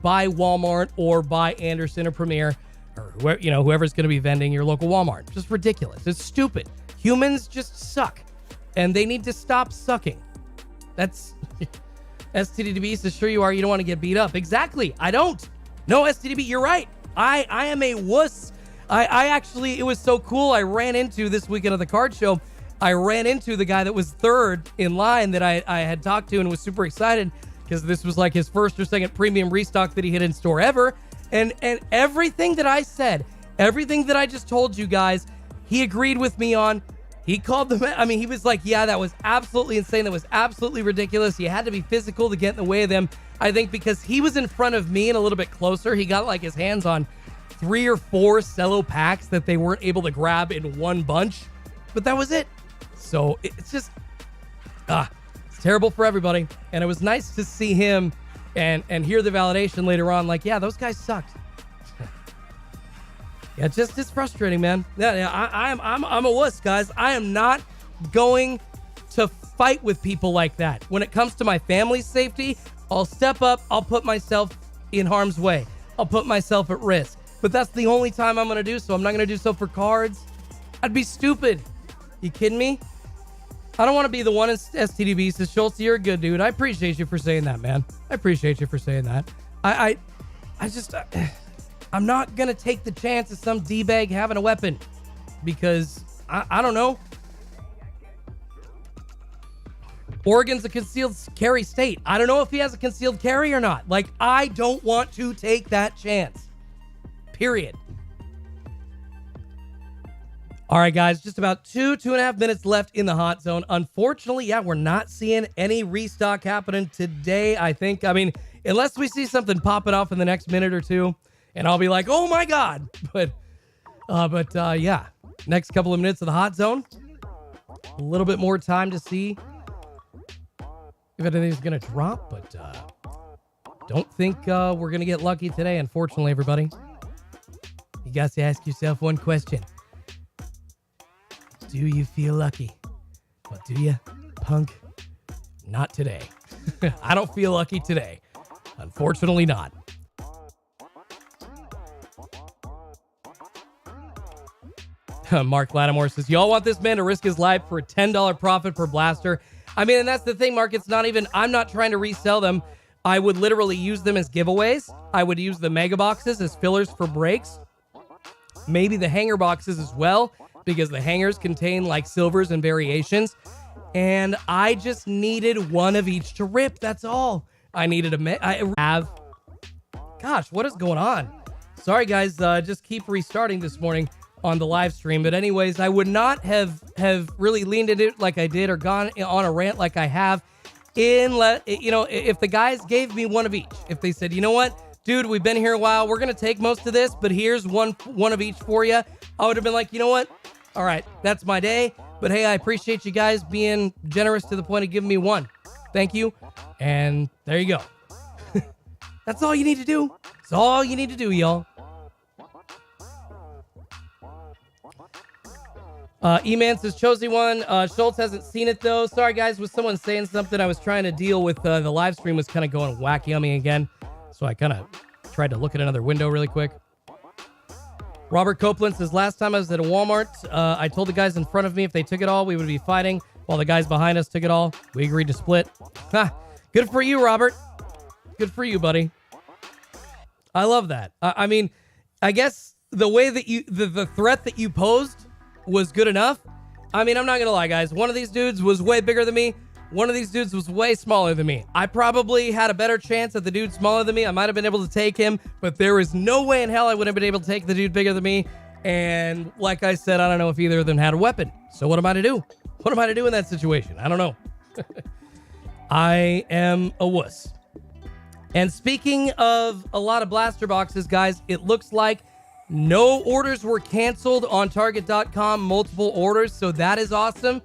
S5: by Walmart or by Anderson or Premier or whoever's going to be vending your local Walmart. Just ridiculous. It's stupid. Humans just suck, and they need to stop sucking. That's STDB says, sure you are. You don't want to get beat up. Exactly. I don't. No, STDB, you're right. I am a wuss. I actually, it was so cool. I ran into this weekend at the card show. I ran into the guy that was third in line that I had talked to and was super excited because this was like his first or second premium restock that he had in store ever. And everything that I said, everything that I just told you guys, he agreed with me on. He called them. I mean, he was like, yeah, that was absolutely insane. That was absolutely ridiculous. You had to be physical to get in the way of them. I think because he was in front of me and a little bit closer, he got like his hands on 3 or 4 cello packs that they weren't able to grab in one bunch. But that was it. So it's just, it's terrible for everybody. And it was nice to see him and hear the validation later on. Like, yeah, those guys sucked. Yeah, it's frustrating, man. Yeah, I'm a wuss, guys. I am not going to fight with people like that. When it comes to my family's safety, I'll step up. I'll put myself in harm's way. I'll put myself at risk. But that's the only time I'm going to do so. I'm not going to do so for cards. I'd be stupid. You kidding me? I don't want to be the one in STDB says, Schultze, you're a good dude. I appreciate you for saying that, man. I appreciate you for saying that. I'm not going to take the chance of some D-bag having a weapon because I don't know. Oregon's a concealed carry state. I don't know if he has a concealed carry or not. Like, I don't want to take that chance. Period. All right, guys, just about two and a half minutes left in the hot zone. Unfortunately, yeah, we're not seeing any restock happening today, I think. I mean, unless we see something popping off in the next minute or two, and I'll be like, oh my God. But yeah, next couple of minutes of the hot zone. A little bit more time to see if anything's going to drop, but don't think we're going to get lucky today, unfortunately, everybody. You got to ask yourself one question. Do you feel lucky? Well, do you, punk? Not today. I don't feel lucky today. Unfortunately not. Mark Lattimore says, y'all want this man to risk his life for a $10 profit per blaster? I mean, and that's the thing, Mark. It's not even, I'm not trying to resell them. I would literally use them as giveaways. I would use the mega boxes as fillers for breaks. Maybe the hanger boxes as well, because the hangers contain like silvers and variations. And I just needed one of each to rip. That's all. I needed Gosh, what is going on? Sorry, guys. Just keep restarting this morning on the live stream. But anyways, I would not have really leaned into it like I did or gone on a rant like I have if the guys gave me one of each. If they said, you know what, dude, we've been here a while. We're going to take most of this, but here's one of each for you. I would have been like, you know what? All right, that's my day. But hey, I appreciate you guys being generous to the point of giving me one. Thank you. And there you go. That's all you need to do. That's all you need to do, y'all. E-Man says, Chosy one. Schultz hasn't seen it, though. Sorry, guys. Was someone saying something? I was trying to deal with the live stream was kind of going wacky on me again. So I kind of tried to look at another window really quick. Robert Copeland says, last time I was at a Walmart, I told the guys in front of me if they took it all, we would be fighting, while the guys behind us took it all. We agreed to split. Ha! Good for you, Robert. Good for you, buddy. I love that. I mean, I guess the way that the threat that you posed was good enough. I mean, I'm not going to lie, guys. One of these dudes was way bigger than me. One of these dudes was way smaller than me. I probably had a better chance at the dude smaller than me. I might have been able to take him, but there is no way in hell I would have been able to take the dude bigger than me. And like I said, I don't know if either of them had a weapon. So what am I to do? What am I to do in that situation? I don't know. I am a wuss. And speaking of a lot of blaster boxes, guys, it looks like no orders were canceled on Target.com, multiple orders. So that is awesome.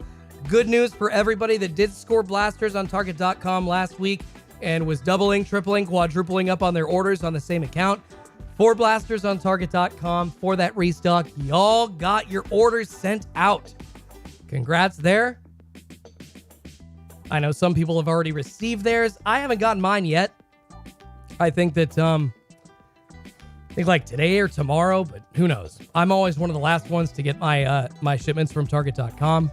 S5: Good news for everybody that did score blasters on Target.com last week and was doubling, tripling, quadrupling up on their orders on the same account. 4 blasters on Target.com for that restock. Y'all got your orders sent out. Congrats there. I know some people have already received theirs. I haven't gotten mine yet. I think that, like today or tomorrow, but who knows? I'm always one of the last ones to get my shipments from Target.com.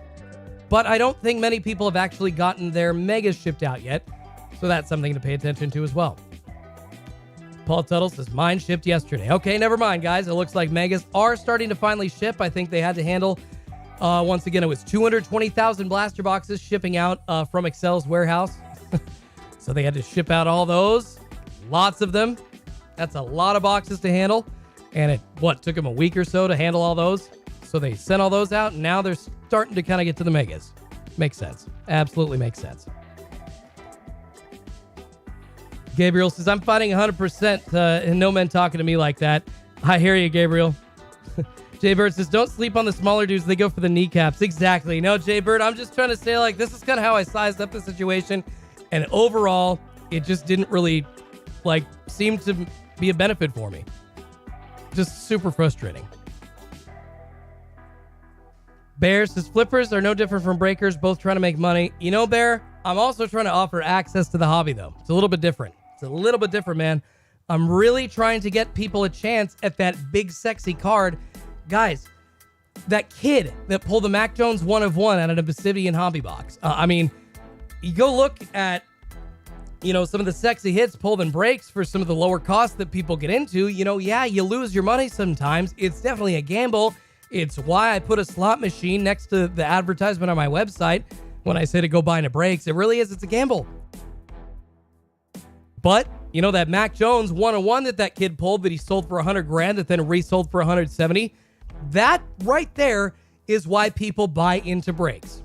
S5: But I don't think many people have actually gotten their megas shipped out yet. So that's something to pay attention to as well. Paul Tuttle says, mine shipped yesterday. Okay, never mind, guys. It looks like megas are starting to finally ship. I think they had to handle, once again, it was 220,000 blaster boxes shipping out from Excel's warehouse. So they had to ship out all those. Lots of them. That's a lot of boxes to handle. And it, took them a week or so to handle all those. So they sent all those out, and now they're starting to kind of get to the megas. Makes sense. Absolutely makes sense. Gabriel says, I'm fighting 100%, and no men talking to me like that. I hear you, Gabriel. Jay-Bird says, don't sleep on the smaller dudes. They go for the kneecaps. Exactly. No, Jay-Bird, I'm just trying to say, like, this is kind of how I sized up the situation. And overall, it just didn't really, seem to be a benefit for me. Just super frustrating. Bear says, flippers are no different from breakers, both trying to make money. You know, Bear, I'm also trying to offer access to the hobby, though. It's a little bit different. It's a little bit different, man. I'm really trying to get people a chance at that big, sexy card. Guys, that kid that pulled the Mac Jones 1 of 1 out of an Obsidian hobby box. I mean, you go look at, some of the sexy hits pulled and breaks for some of the lower costs that people get into. Yeah, you lose your money sometimes. It's definitely a gamble. It's why I put a slot machine next to the advertisement on my website when I say to go buy into breaks. It really is. It's a gamble. But, that Mac Jones 101 that kid pulled that he sold for $100,000 that then resold for $170,000, that right there is why people buy into breaks.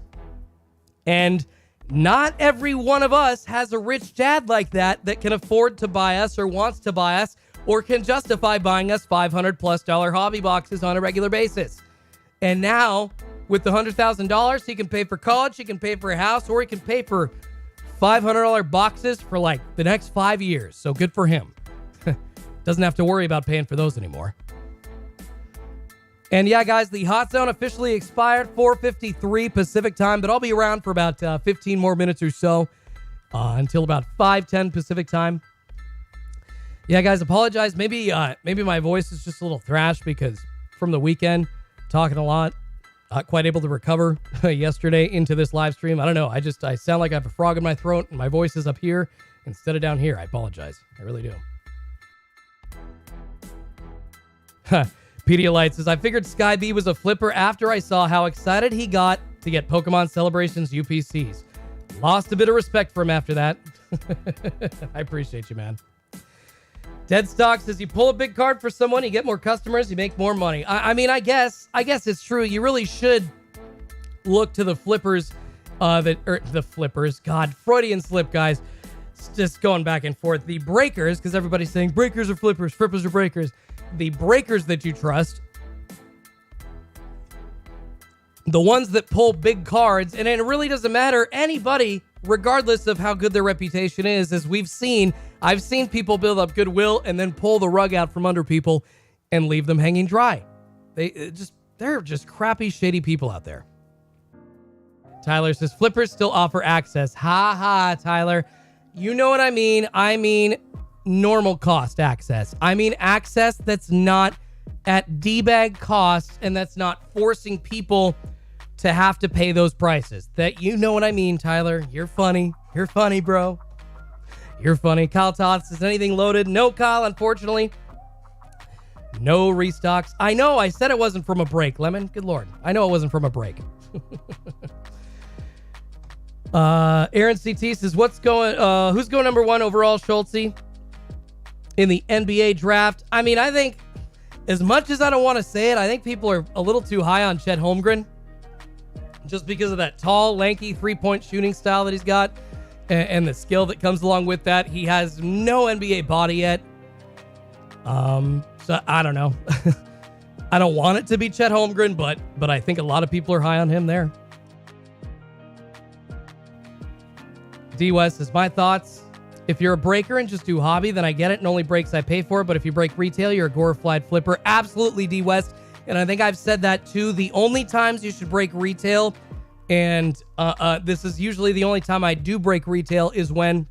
S5: And not every one of us has a rich dad like that can afford to buy us or wants to buy us or can justify buying us $500+ hobby boxes on a regular basis. And now, with the $100,000, he can pay for college, he can pay for a house, or he can pay for $500 boxes for like the next 5 years. So good for him. Doesn't have to worry about paying for those anymore. And yeah, guys, the hot zone officially expired 4:53 Pacific time, but I'll be around for about 15 more minutes or so until about 5:10 Pacific time. Yeah, guys, apologize. Maybe my voice is just a little thrashed because from the weekend, talking a lot, not quite able to recover yesterday into this live stream. I don't know. I sound like I have a frog in my throat and my voice is up here instead of down here. I apologize. I really do. Pedialyte says, I figured Sky B was a flipper after I saw how excited he got to get Pokemon Celebrations UPCs. Lost a bit of respect for him after that. I appreciate you, man. Deadstock says, you pull a big card for someone, you get more customers, you make more money. I mean, I guess it's true. You really should look to the flippers, the flippers. God, Freudian slip, guys. It's just going back and forth. The breakers, because everybody's saying breakers are flippers, flippers are breakers. The breakers that you trust, the ones that pull big cards, and it really doesn't matter. Anybody, regardless of how good their reputation is, as I've seen people build up goodwill and then pull the rug out from under people and leave them hanging dry. They're just crappy, shady people out there. Tyler says, flippers still offer access. Ha ha, Tyler. You know what I mean. I mean normal cost access. I mean access that's not at D-bag cost and that's not forcing people to have to pay those prices. That, you know what I mean, Tyler. You're funny. You're funny, bro. You're funny. Kyle Todd says, anything loaded? No, Kyle, unfortunately. No restocks. I know, I said it wasn't from a break, Lemon. Good Lord. I know it wasn't from a break. Aaron CT says, who's going number one overall, Schultze, in the NBA draft? I mean, I think, as much as I don't want to say it, I think people are a little too high on Chet Holmgren just because of that tall, lanky, three-point shooting style that he's got and the skill that comes along with that. He has no NBA body yet. So I don't know. I don't want it to be Chet Holmgren, but I think a lot of people are high on him there. D West says, my thoughts. If you're a breaker and just do hobby, then I get it, and only breaks I pay for. But if you break retail, you're a glorified flipper. Absolutely, D West. And I think I've said that too. The only times you should break retail, and this is usually the only time I do break retail, is when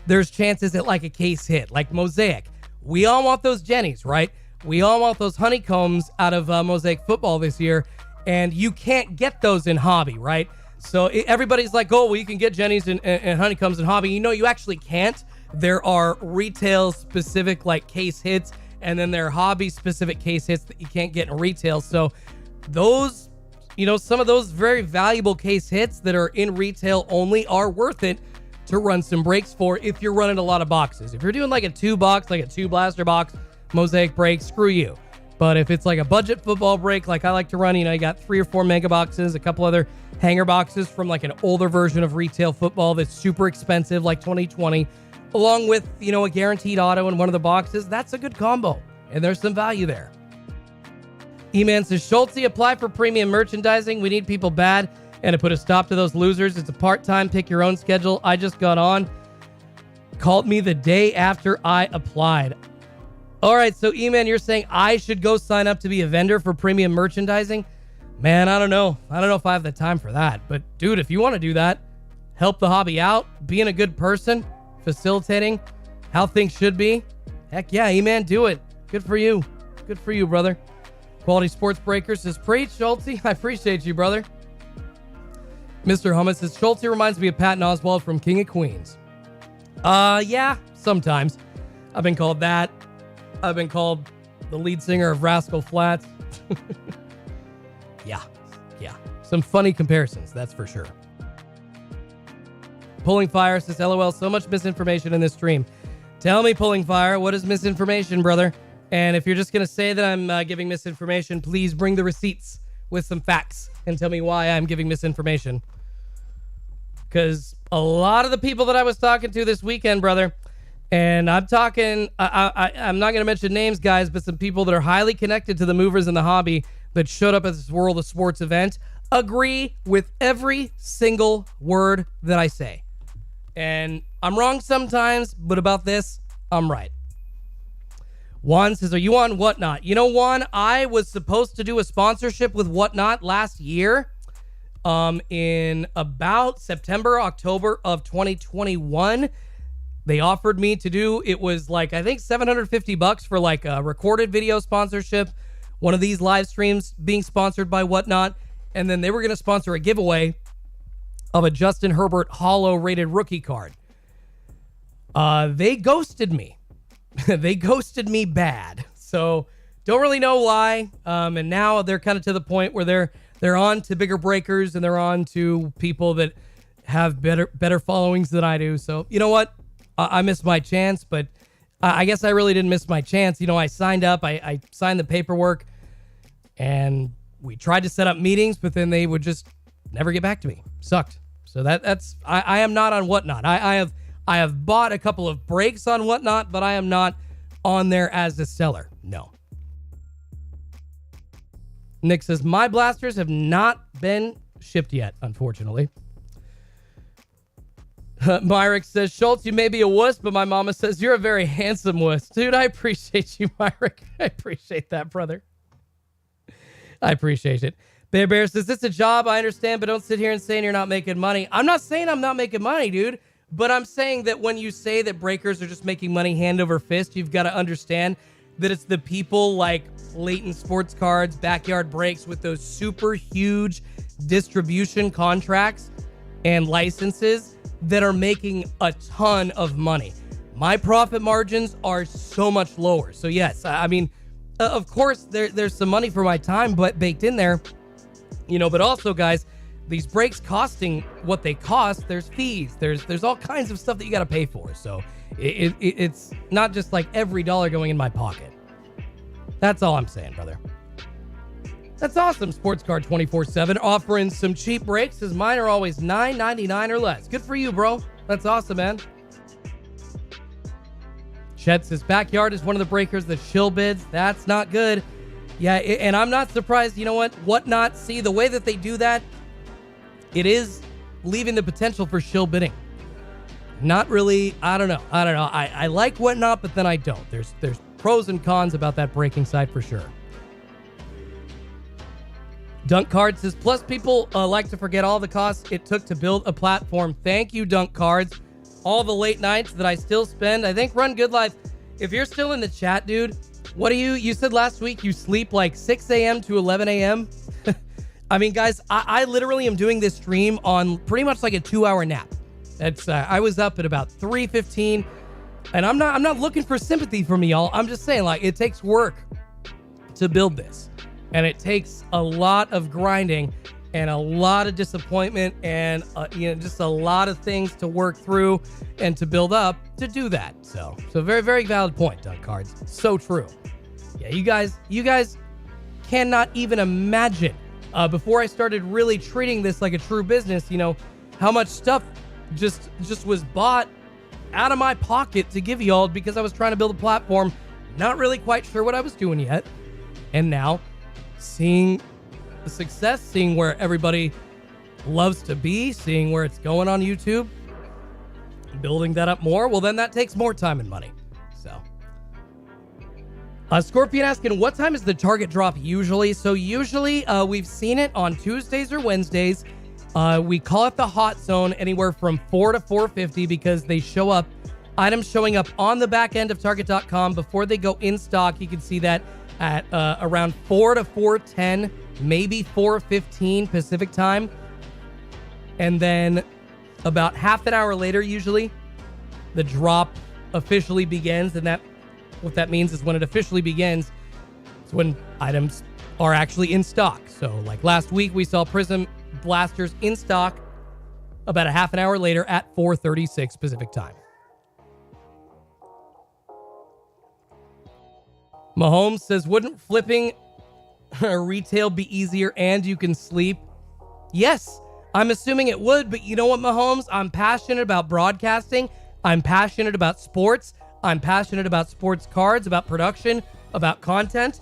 S5: there's chances at like a case hit, like Mosaic. We all want those Jennies, right? We all want those honeycombs out of Mosaic Football this year, and you can't get those in hobby, right? So everybody's like, oh, well, you can get Jennies and honeycombs in hobby. You know, you actually can't. There are retail-specific, like, case hits, and then there are hobby-specific case hits that you can't get in retail. So those, you know, some of those very valuable case hits that are in retail only are worth it to run some breaks for if you're running a lot of boxes. If you're doing like a 2-box, like a 2-blaster box, Mosaic break, screw you. But if it's like a budget football break, like I like to run, you know, you got 3 or 4 mega boxes, a couple other hanger boxes from like an older version of retail football that's super expensive, like 2020, along with, you know, a guaranteed auto in one of the boxes, that's a good combo. And there's some value there. E-Man says, Schultze, apply for premium merchandising. We need people bad. And to put a stop to those losers, it's a part-time, pick your own schedule. I just got on. Called me the day after I applied. All right, so E-Man, you're saying I should go sign up to be a vendor for premium merchandising? Man, I don't know. I don't know if I have the time for that. But dude, if you want to do that, help the hobby out, being a good person, facilitating how things should be, heck yeah, E-Man, do it. Good for you. Good for you, brother. Quality Sports Breaker says, preach, Schultze. I appreciate you, brother. Mr. Hummus says, Schultze reminds me of Patton Oswalt from King of Queens. Yeah, sometimes. I've been called that. I've been called the lead singer of Rascal Flatts. Yeah. Some funny comparisons, that's for sure. Pulling Fire says, LOL, so much misinformation in this stream. Tell me, Pulling Fire, what is misinformation, brother? And if you're just going to say that I'm giving misinformation, please bring the receipts. with some facts and tell me why I'm giving misinformation. Because a lot of the people that I was talking to this weekend, brother, and I'm talking, I'm not going to mention names, guys, but some people that are highly connected to the movers in the hobby that showed up at this World of Sports event agree with every single word that I say. And I'm wrong sometimes, but about this, I'm right. Juan says, are you on Whatnot? You know, Juan, I was supposed to do a sponsorship with Whatnot last year in about September, October of 2021. They offered me to do, it was like, I think $750 for like a recorded video sponsorship, one of these live streams being sponsored by Whatnot. And then they were going to sponsor a giveaway of a Justin Herbert Holo rated rookie card. They ghosted me. They ghosted me bad. So don't really know why. And now they're kind of to the point where they're on to bigger breakers and they're on to people that have better followings than I do. So you know what? I missed my chance, but I guess I really didn't miss my chance. You know, I signed up, I signed the paperwork, and we tried to set up meetings, but then they would just never get back to me. Sucked. So that's I am not on Whatnot. I have bought a couple of breaks on Whatnot, but I am not on there as a seller. No. Nick says, my blasters have not been shipped yet, unfortunately. Myrick says, Schultz, you may be a wuss, but my mama says you're a very handsome wuss. Dude, I appreciate you, Myrick. I appreciate that, brother. I appreciate it. Bear says, it's a job, I understand, but don't sit here and say you're not making money. I'm not saying I'm not making money, dude, but I'm saying that when you say that breakers are just making money hand over fist, you've got to understand that it's the people like Leighton Sports Cards, Backyard Breaks with those super huge distribution contracts and licenses that are making a ton of money. My profit margins are so much lower. So yes, I mean, of course there's some money for my time, but baked in there, you know, but also guys, these breaks costing what they cost, there's fees, there's all kinds of stuff that you got to pay for. So it's not just like every dollar going in my pocket. That's all I'm saying, brother. That's awesome. Sports Card 24/7 offering some cheap breaks, as mine are always $9.99 or less. Good for you, bro. That's awesome, man. Chet says backyard is one of the breakers that shill bids. That's not good. Yeah, and I'm not surprised. You know what? Whatnot. See, the way that they do that, it is leaving the potential for shill bidding. Not really. I don't know. I like Whatnot, but then I don't. There's pros and cons about that breaking site for sure. Dunk Cards says, plus people like to forget all the costs it took to build a platform. Thank you, Dunk Cards. All the late nights that I still spend. I think Run Good Life, if you're still in the chat, dude, what do you said last week you sleep like 6 a.m. to 11 a.m.? I mean, guys, I literally am doing this stream on pretty much like a 2-hour nap. That's I was up at about 3:15, and I'm not looking for sympathy from y'all. I'm just saying, like, it takes work to build this. And it takes a lot of grinding and a lot of disappointment and just a lot of things to work through and to build up to do that. So very, very valid point, Dunk Cards. So true. Yeah, you guys cannot even imagine before I started really treating this like a true business, you know, how much stuff just was bought out of my pocket to give y'all because I was trying to build a platform, not really quite sure what I was doing yet. And now seeing the success, seeing where everybody loves to be, seeing where it's going on YouTube, building that up more, well, then that takes more time and money. So, Scorpion asking, what time is the target drop usually? So usually we've seen it on Tuesdays or Wednesdays. We call it the hot zone, anywhere from 4 to 4:50 because they show up, items showing up on the back end of Target.com before they go in stock. You can see that at around 4 to 4:10, maybe 4:15 Pacific time. And then about half an hour later, usually, the drop officially begins. And what that means is when it officially begins, it's when items are actually in stock. So like last week, we saw Prizm Blasters in stock about a half an hour later at 4:36 Pacific time. Mahomes says, wouldn't flipping retail be easier and you can sleep? Yes, I'm assuming it would, but you know what, Mahomes? I'm passionate about broadcasting. I'm passionate about sports. I'm passionate about sports cards, about production, about content.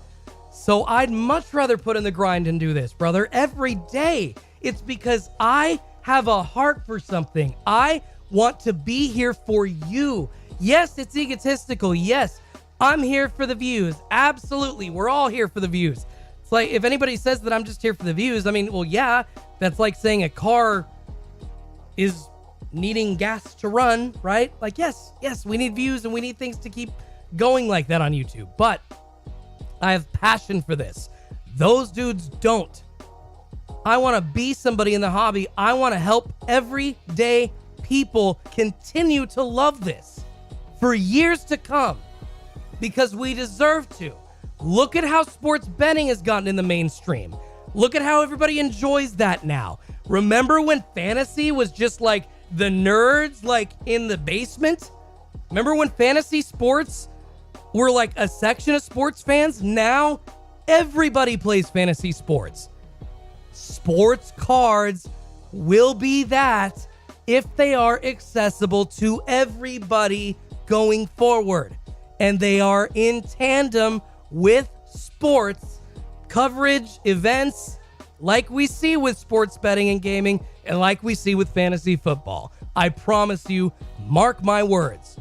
S5: So I'd much rather put in the grind and do this, brother, every day. It's because I have a heart for something. I want to be here for you. Yes, it's egotistical. Yes, I'm here for the views. Absolutely. We're all here for the views. It's like if anybody says that I'm just here for the views, I mean, well, yeah, that's like saying a car is needing gas to run, right? Like, yes, we need views and we need things to keep going like that on YouTube. But I have passion for this. Those dudes don't. I want to be somebody in the hobby. I want to help everyday people continue to love this for years to come because we deserve to. Look at how sports betting has gotten in the mainstream. Look at how everybody enjoys that now. Remember when fantasy was just like the nerds like in the basement? Remember when fantasy sports were like a section of sports fans? Now everybody plays fantasy sports. Sports cards will be that if they are accessible to everybody going forward. And they are in tandem with sports coverage, events, like we see with sports betting and gaming, and like we see with fantasy football. I promise you, mark my words.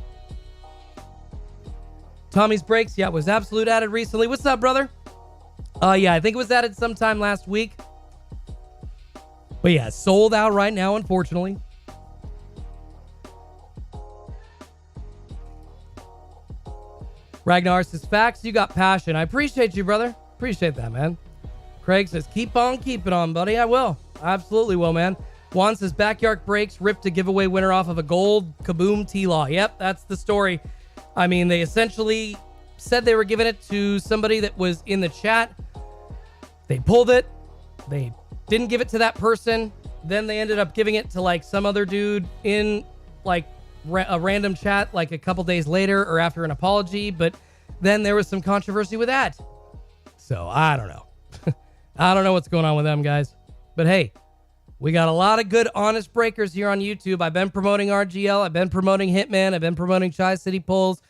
S5: Tommy's Breaks, yeah, was Absolute added recently. What's up, brother? Yeah, I think it was added sometime last week. But yeah, sold out right now, unfortunately. Ragnar says, facts, you got passion. I appreciate you, brother. Appreciate that, man. Craig says, keep on keeping on, buddy. I will. I absolutely will, man. Juan says, Backyard Breaks ripped a giveaway winner off of a gold Kaboom T-Law. Yep, that's the story. I mean, they essentially said they were giving it to somebody that was in the chat. They pulled it. They didn't give it to that person. Then they ended up giving it to like some other dude in like a random chat like a couple days later or after an apology. But then there was some controversy with that. So I don't know. I don't know what's going on with them, guys. But hey, we got a lot of good, honest breakers here on YouTube. I've been promoting RGL. I've been promoting Hitman. I've been promoting Tri-City Pulls.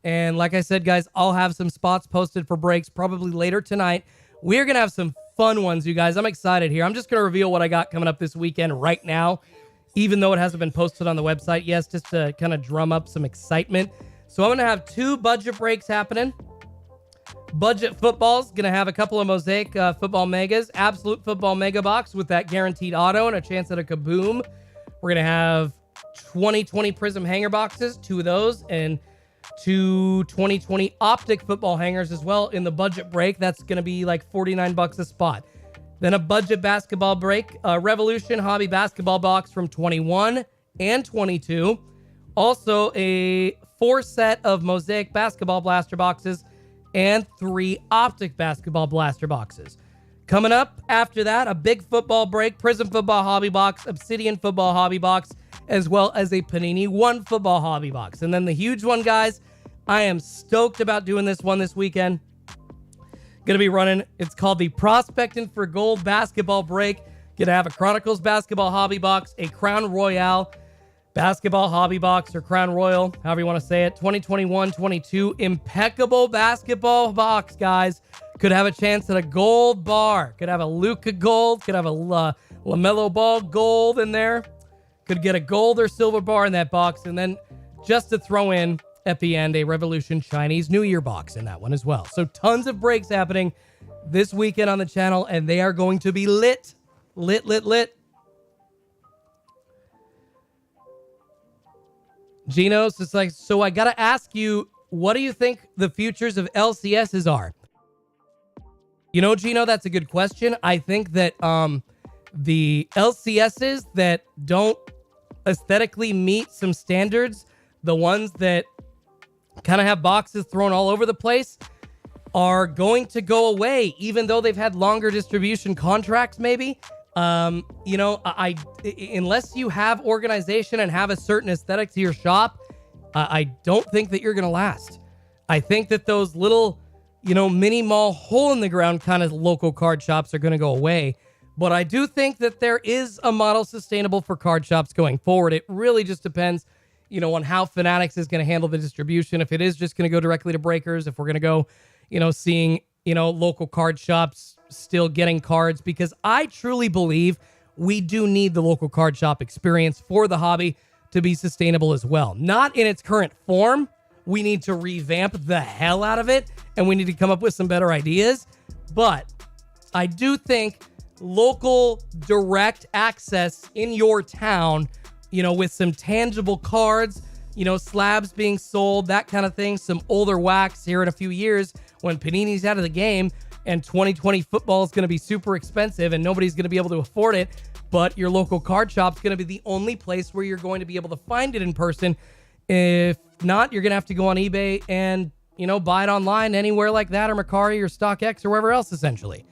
S5: And like I said, guys, I'll have some spots posted for breaks probably later tonight. We're going to have some fun ones, you guys. I'm excited here. I'm just going to reveal what I got coming up this weekend right now, even though it hasn't been posted on the website. Yes, just to kind of drum up some excitement. So I'm going to have 2 budget breaks happening. Budget Football's going to have a couple of Mosaic Football Megas, Absolute Football Mega Box with that guaranteed auto and a chance at a Kaboom. We're going to have 2020 Prizm Hanger Boxes, 2 of those, and 2 2020 Optic Football Hangers as well in the budget break. That's going to be like $49 a spot. Then a budget basketball break, Revolution Hobby Basketball Box from 21 and 22. Also a 4 set of Mosaic Basketball Blaster Boxes and 3 Optic Basketball Blaster Boxes. Coming up after that, a big football break, Prizm Football Hobby Box, Obsidian Football Hobby Box, as well as a Panini 1 Football Hobby Box. And then the huge one, guys, I am stoked about doing this one this weekend. Gonna be running, it's called the Prospecting for Gold Basketball Break. Gonna have a Chronicles Basketball Hobby Box, a Crown Royale Basketball Hobby Box, or Crown Royal, however you want to say it. 2021-22 impeccable basketball box, guys. Could have a chance at a gold bar. Could have a Luka gold. Could have a LaMelo Ball gold in there. Could get a gold or silver bar in that box. And then just to throw in at the end, a Revolution Chinese New Year box in that one as well. So tons of breaks happening this weekend on the channel, and they are going to be lit. Lit, lit, lit. Geno's is like, so I got to ask you, what do you think the futures of LCSs are? You know, Gino, that's a good question. I think that the LCSs that don't aesthetically meet some standards, the ones that kind of have boxes thrown all over the place, are going to go away, even though they've had longer distribution contracts, maybe. You know, unless you have organization and have a certain aesthetic to your shop, I don't think that you're going to last. I think that those little mini mall, hole in the ground kind of local card shops are going to go away. But I do think that there is a model sustainable for card shops going forward. It really just depends, on how Fanatics is going to handle the distribution. If it is just going to go directly to breakers, if we're going to go, seeing, local card shops still getting cards, because I truly believe we do need the local card shop experience for the hobby to be sustainable as well. Not in its current form. We need to revamp the hell out of it, and we need to come up with some better ideas. But I do think local direct access in your town, with some tangible cards, slabs being sold, that kind of thing, some older wax here in a few years when Panini's out of the game and 2020 football is going to be super expensive and nobody's going to be able to afford it, but your local card shop's going to be the only place where you're going to be able to find it in person. If not, you're going to have to go on eBay and, buy it online anywhere like that, or Mercari or StockX or wherever else, essentially.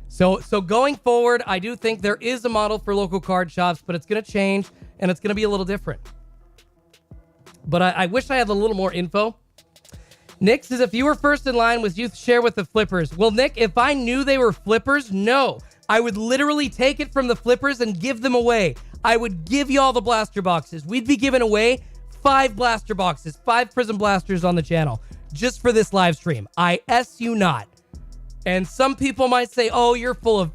S5: So going forward, I do think there is a model for local card shops, but it's going to change and it's going to be a little different. But I wish I had a little more info. Nick says, if you were first in line, would you share with the flippers? Well, Nick, if I knew they were flippers, no. I would literally take it from the flippers and give them away. I would give you all the blaster boxes. We'd be giving away 5 blaster boxes, 5 Prizm Blasters on the channel, just for this live stream. I S you not. And some people might say, oh, you're full of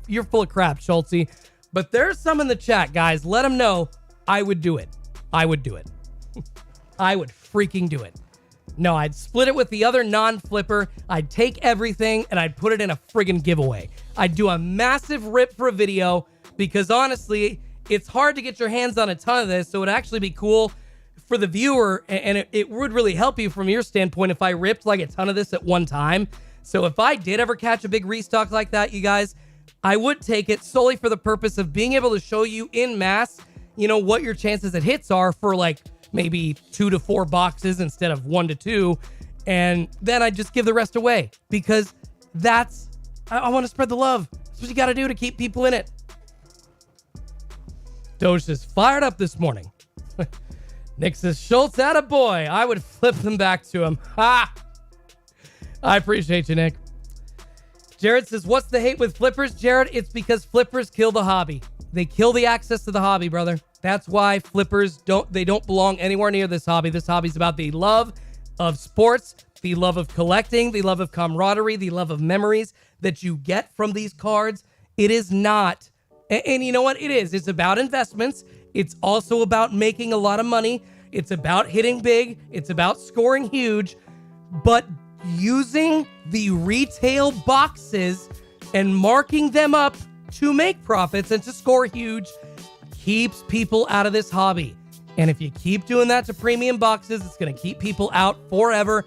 S5: crap, Schultzy. But there's some in the chat, guys. Let them know I would do it. I would do it. I would freaking do it. No, I'd split it with the other non-flipper. I'd take everything and I'd put it in a friggin' giveaway. I'd do a massive rip for a video because honestly, it's hard to get your hands on a ton of this. So it'd actually be cool for the viewer, and it would really help you from your standpoint if I ripped like a ton of this at one time. So if I did ever catch a big restock like that, you guys, I would take it solely for the purpose of being able to show you in mass, what your chances at hits are for like maybe 2 to 4 boxes instead of 1 to 2. And then I just give the rest away because I want to spread the love. That's what you got to do to keep people in it. Doge is fired up this morning. Nick says, Schultz, attaboy. I would flip them back to him. Ha! I appreciate you, Nick. Jared says, what's the hate with flippers? Jared, it's because flippers kill the hobby. They kill the access to the hobby, brother. That's why flippers don't belong anywhere near this hobby. This hobby's about the love of sports, the love of collecting, the love of camaraderie, the love of memories that you get from these cards. It is not, and you know what it is? It's about investments. It's also about making a lot of money. It's about hitting big. It's about scoring huge, but using the retail boxes and marking them up to make profits and to score huge keeps people out of this hobby. And if you keep doing that to premium boxes, it's going to keep people out forever.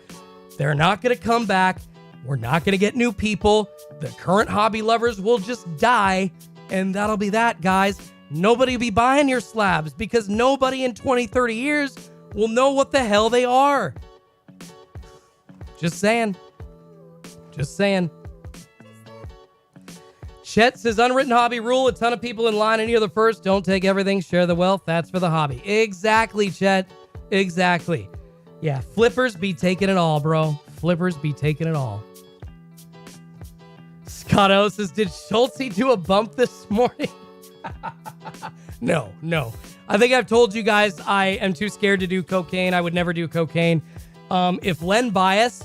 S5: They're not going to come back. We're not going to get new people. The current hobby lovers will just die. And that'll be that, guys. Nobody will be buying your slabs because nobody in 20, 30 years will know what the hell they are. Just saying. Just saying. Chet says, unwritten hobby rule, a ton of people in line and you're the first. Don't take everything, share the wealth. That's for the hobby. Exactly, Chet. Exactly. Yeah, flippers be taking it all, bro. Flippers be taking it all. Scott O says, did Schultze do a bump this morning? No. I think I've told you guys I am too scared to do cocaine. I would never do cocaine. If Len Bias,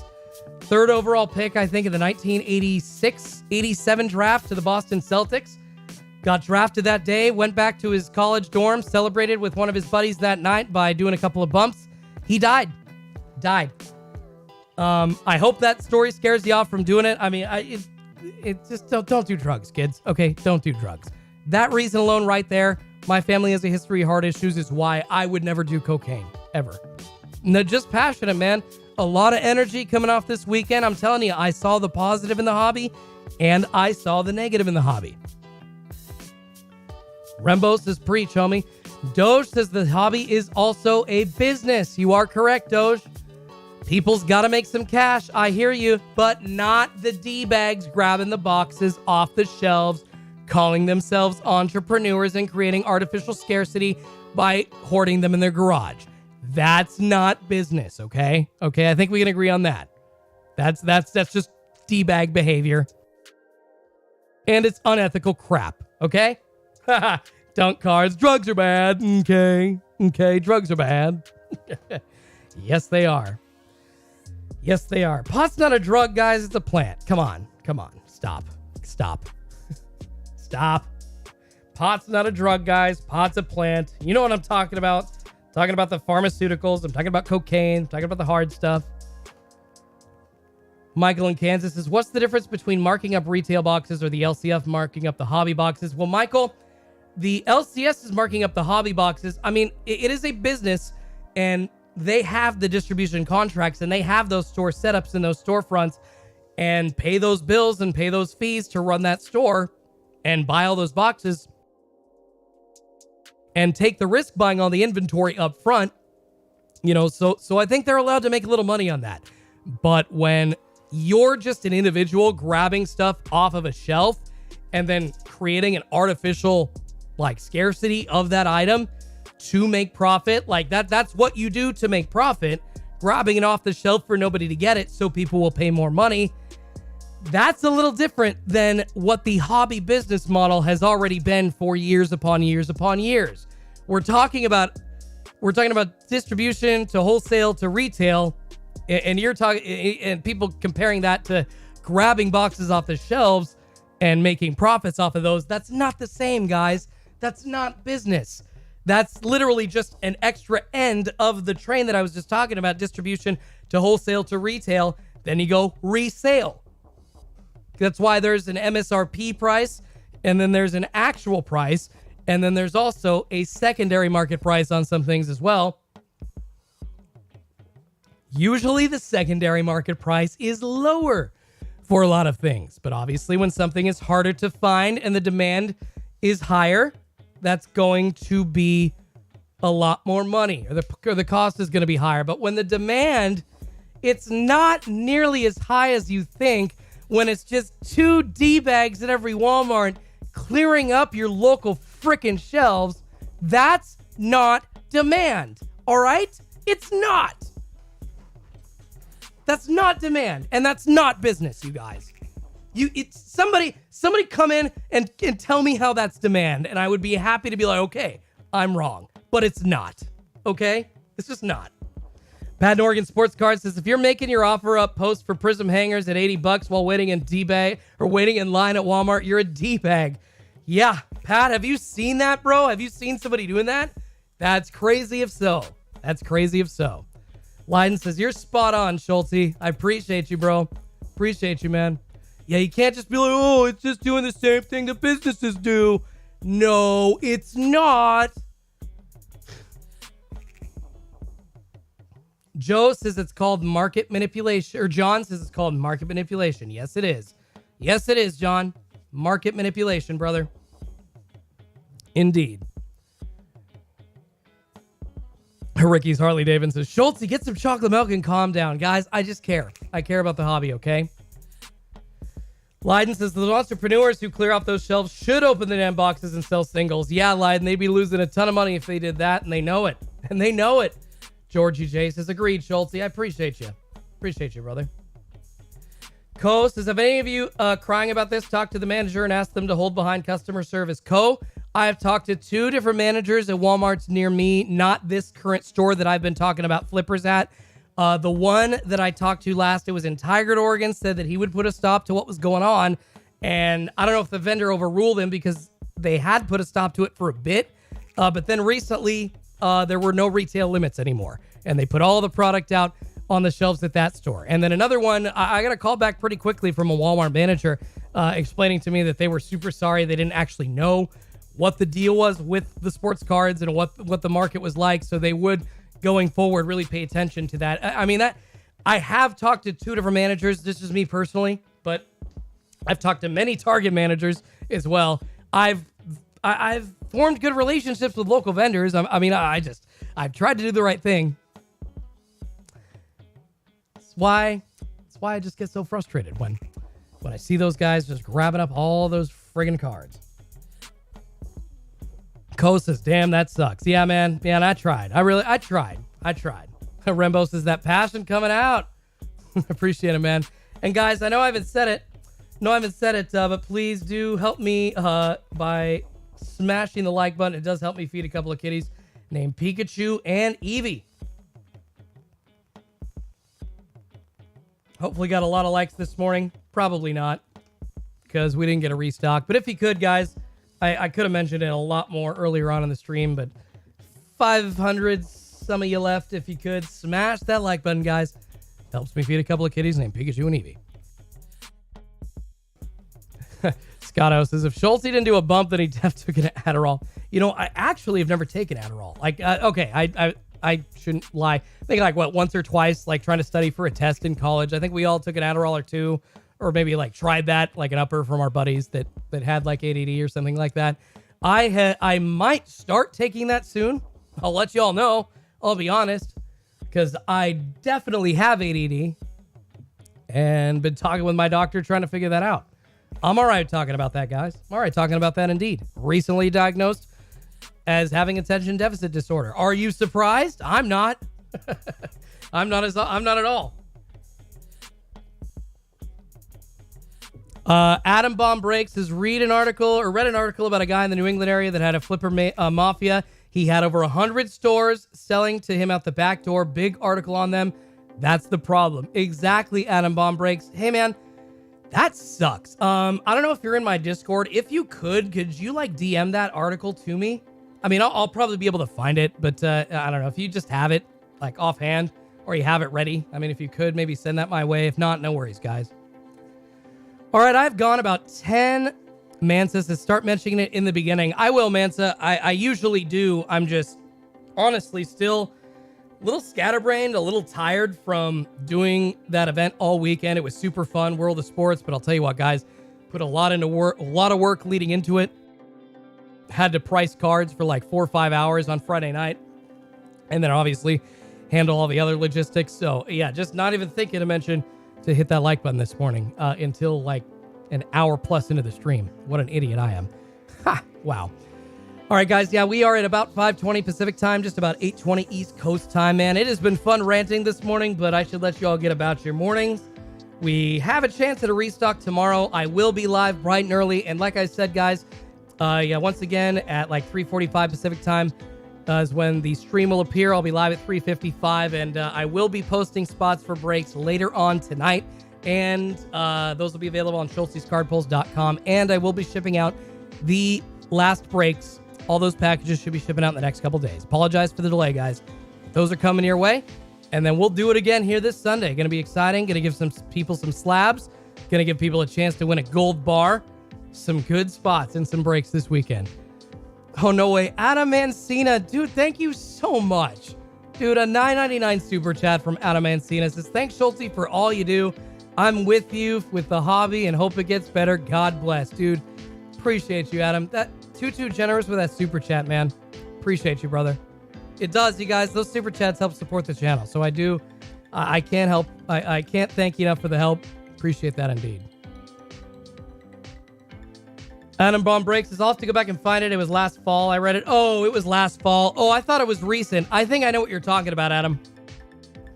S5: 3rd overall pick, I think, in the 1986-87 draft to the Boston Celtics, got drafted that day, went back to his college dorm, celebrated with one of his buddies that night by doing a couple of bumps. He died. I hope that story scares you off from doing it. I mean, it just don't do drugs, kids. Okay, don't do drugs. That reason alone right there, my family has a history of heart issues, is why I would never do cocaine, ever. No, just passionate, man. A lot of energy coming off this weekend. I'm telling you, I saw the positive in the hobby, and I saw the negative in the hobby. Rembo says, preach, homie. Doge says the hobby is also a business. You are correct, Doge. People's got to make some cash. I hear you, but not the D-bags grabbing the boxes off the shelves, calling themselves entrepreneurs and creating artificial scarcity by hoarding them in their garage. That's not business, okay? Okay, I think we can agree on that. That's just D-bag behavior. And it's unethical crap, okay? Dunk cards. Drugs are bad. Okay, drugs are bad. Yes, they are. Yes, they are. Pot's not a drug, guys. It's a plant. Come on. Stop. Stop. Pot's not a drug, guys. Pot's a plant. You know what I'm talking about. I'm talking about the pharmaceuticals. I'm talking about cocaine. I'm talking about the hard stuff. Michael in Kansas says, what's the difference between marking up retail boxes or the LCF marking up the hobby boxes? Well, Michael, the LCS is marking up the hobby boxes. I mean, it is a business, and they have the distribution contracts, and they have those store setups and those storefronts, and pay those bills and pay those fees to run that store and buy all those boxes and take the risk buying all the inventory up front. You know, so I think they're allowed to make a little money on that. But when you're just an individual grabbing stuff off of a shelf and then creating an artificial like scarcity of that item to make profit, like that's what you do to make profit, grabbing it off the shelf for nobody to get it so people will pay more money. That's a little different than what the hobby business model has already been for years upon years upon years. We're talking about distribution to wholesale to retail. And you're talking, and people comparing that to grabbing boxes off the shelves and making profits off of those. That's not the same, guys. That's not business. That's literally just an extra end of the train that I was just talking about, distribution to wholesale to retail. Then you go resale. That's why there's an MSRP price, and then there's an actual price, and then there's also a secondary market price on some things as well. Usually the secondary market price is lower for a lot of things, but obviously when something is harder to find and the demand is higher, that's going to be a lot more money, or the cost is going to be higher. But when the demand, it's not nearly as high as you think, when it's just 2 D-bags at every Walmart clearing up your local frickin' shelves, that's not demand, all right? It's not. That's not demand, and that's not business, you guys. Somebody come in and tell me how that's demand, and I would be happy to be like, okay, I'm wrong, but it's not. Okay, it's just not. Pat Oregon Sports Card says, if you're making your offer up post for Prizm hangers at $80 while waiting in D-bag or waiting in line at Walmart, you're a D-bag. Yeah, Pat, have you seen that, bro? Have you seen somebody doing that? That's crazy if so. That's crazy if so. Leiden says, you're spot on, Schulte. I appreciate you, bro. Appreciate you, man. Yeah, you can't just be like, oh, it's just doing the same thing that businesses do. No, it's not. Joe says it's called market manipulation, or John says it's called market manipulation. Yes, it is. Yes, it is, John. Market manipulation, brother. Indeed. Ricky's Harley Davidson says, Schulte, get some chocolate milk and calm down. Guys, I just care. I care about the hobby, okay? Leiden says, the entrepreneurs who clear off those shelves should open the damn boxes and sell singles. Yeah, Leiden, they'd be losing a ton of money if they did that, and they know it. And they know it. Georgie J says, agreed, Schulte. I appreciate you. Appreciate you, brother. Co says, have any of you crying about this, talked to the manager and asked them to hold behind customer service? Co, I have talked to 2 different managers at Walmarts near me, not this current store that I've been talking about flippers at. The one that I talked to last, it was in Tigard, Oregon, said that he would put a stop to what was going on. And I don't know if the vendor overruled him because they had put a stop to it for a bit. But then recently, there were no retail limits anymore. And they put all the product out on the shelves at that store. And then another one, I got a call back pretty quickly from a Walmart manager explaining to me that they were super sorry. They didn't actually know what the deal was with the sports cards and what the market was like. So they would, going forward, really pay attention to that. I mean, that I have talked to 2 different managers. This is me personally, but I've talked to many Target managers as well. I've formed good relationships with local vendors. I've tried to do the right thing. That's why I just get so frustrated when I see those guys just grabbing up all those friggin' cards. Co says, damn, that sucks. Yeah, man. Man, I tried. I tried. Rembo says, that passion coming out. Appreciate it, man. And guys, I know I haven't said it. But please do help me by smashing the like button. It does help me feed a couple of kitties named Pikachu and Eevee. Hopefully got a lot of likes this morning. Probably not, because we didn't get a restock. But if you could, guys, I could have mentioned it a lot more earlier on in the stream, but 500 some of you left. If you could, smash that like button, guys. Helps me feed a couple of kitties named Pikachu and Eevee. Scotto says, if Schulte didn't do a bump, then he definitely took an Adderall. You know, I actually have never taken Adderall. Like, okay, I shouldn't lie. I think like, once or twice, like trying to study for a test in college. I think we all took an Adderall or two, or maybe like tried that, like an upper from our buddies that had like ADD or something like that. I might start taking that soon. I'll let you all know. I'll be honest, because I definitely have ADD and been talking with my doctor trying to figure that out. I'm all right talking about that, guys. I'm all right talking about that indeed. Recently diagnosed as having attention deficit disorder. Are you surprised? I'm not. I'm not at all. Adam Bomb Breaks has read an article about a guy in the New England area that had a flipper mafia. He had over 100 stores selling to him out the back door. Big article on them. That's the problem. Exactly, Adam Bomb Breaks. Hey, man, that sucks. I don't know if you're in my Discord. If you could you like DM that article to me? I mean, I'll probably be able to find it, but I don't know if you just have it like offhand or you have it ready. I mean, if you could maybe send that my way. If not, no worries, guys. All right, I've gone about 10. Mansa says, start mentioning it in the beginning. I will, Mansa. I usually do. I'm just honestly still a little scatterbrained, a little tired from doing that event all weekend. It was super fun, World of Sports, but I'll tell you what, guys, put a lot of work leading into it. Had to price cards for like 4 or 5 hours on Friday night, and then obviously handle all the other logistics. So yeah, just not even thinking to mention to hit that like button this morning until like an hour plus into the stream. What an idiot I am. Ha! Wow. All right, guys. Yeah, we are at about 5:20 Pacific time, just about 8:20 East Coast time, man. It has been fun ranting this morning, but I should let you all get about your mornings. We have a chance at a restock tomorrow. I will be live bright and early. And like I said, guys, once again, at like 3:45 Pacific time is when the stream will appear. I'll be live at 3:55, and I will be posting spots for breaks later on tonight. And those will be available on schultzescardpulls.com. And I will be shipping out the last breaks. All those packages should be shipping out in the next couple days. Apologize for the delay, guys. Those are coming your way. And then we'll do it again here this Sunday. Going to be exciting. Going to give some people some slabs. Going to give people a chance to win a gold bar. Some good spots and some breaks this weekend. Oh, no way. Adam Mancina. Dude, thank you so much. Dude, a $9.99 super chat from Adam Mancina says, thanks, Schulte, for all you do. I'm with you with the hobby and hope it gets better. God bless, dude. Appreciate you, Adam. That too generous with that super chat, man. Appreciate you, brother. It does, you guys. Those super chats help support the channel. So I do. I can't help. I can't thank you enough for the help. Appreciate that indeed. Adam Bomb Breaks is off to go back and find it. It was last fall. I read it. Oh, it was last fall. Oh, I thought it was recent. I think I know what you're talking about, Adam.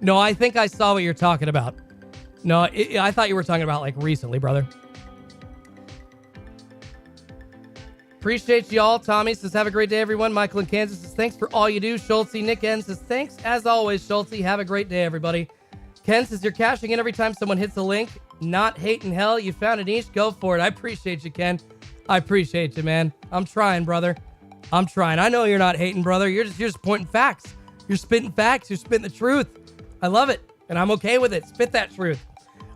S5: No, I think I saw what you're talking about. No, I thought you were talking about like recently, brother. Appreciate y'all. Tommy says, have a great day, everyone. Michael in Kansas says, thanks for all you do. Schulte. Nick N says, thanks as always, Schulte. Have a great day, everybody. Ken says, you're cashing in every time someone hits a link. Not hating hell. You found a niche. Go for it. I appreciate you, Ken. I appreciate you, man. I'm trying, brother. I'm trying. I know you're not hating, brother. You're just pointing facts. You're spitting facts. You're spitting the truth. I love it, and I'm okay with it. Spit that truth.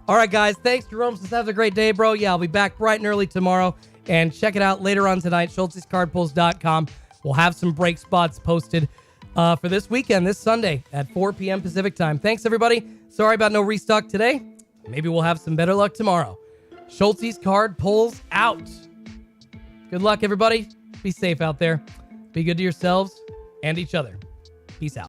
S5: All right, guys. Thanks, Jerome. Says, have a great day, bro. Yeah, I'll be back bright and early tomorrow. And check it out later on tonight, schultzescardpulls.com. We'll have some break spots posted for this weekend, this Sunday at 4 p.m. Pacific time. Thanks, everybody. Sorry about no restock today. Maybe we'll have some better luck tomorrow. Schulte's Card Pulls out. Good luck, everybody. Be safe out there. Be good to yourselves and each other. Peace out.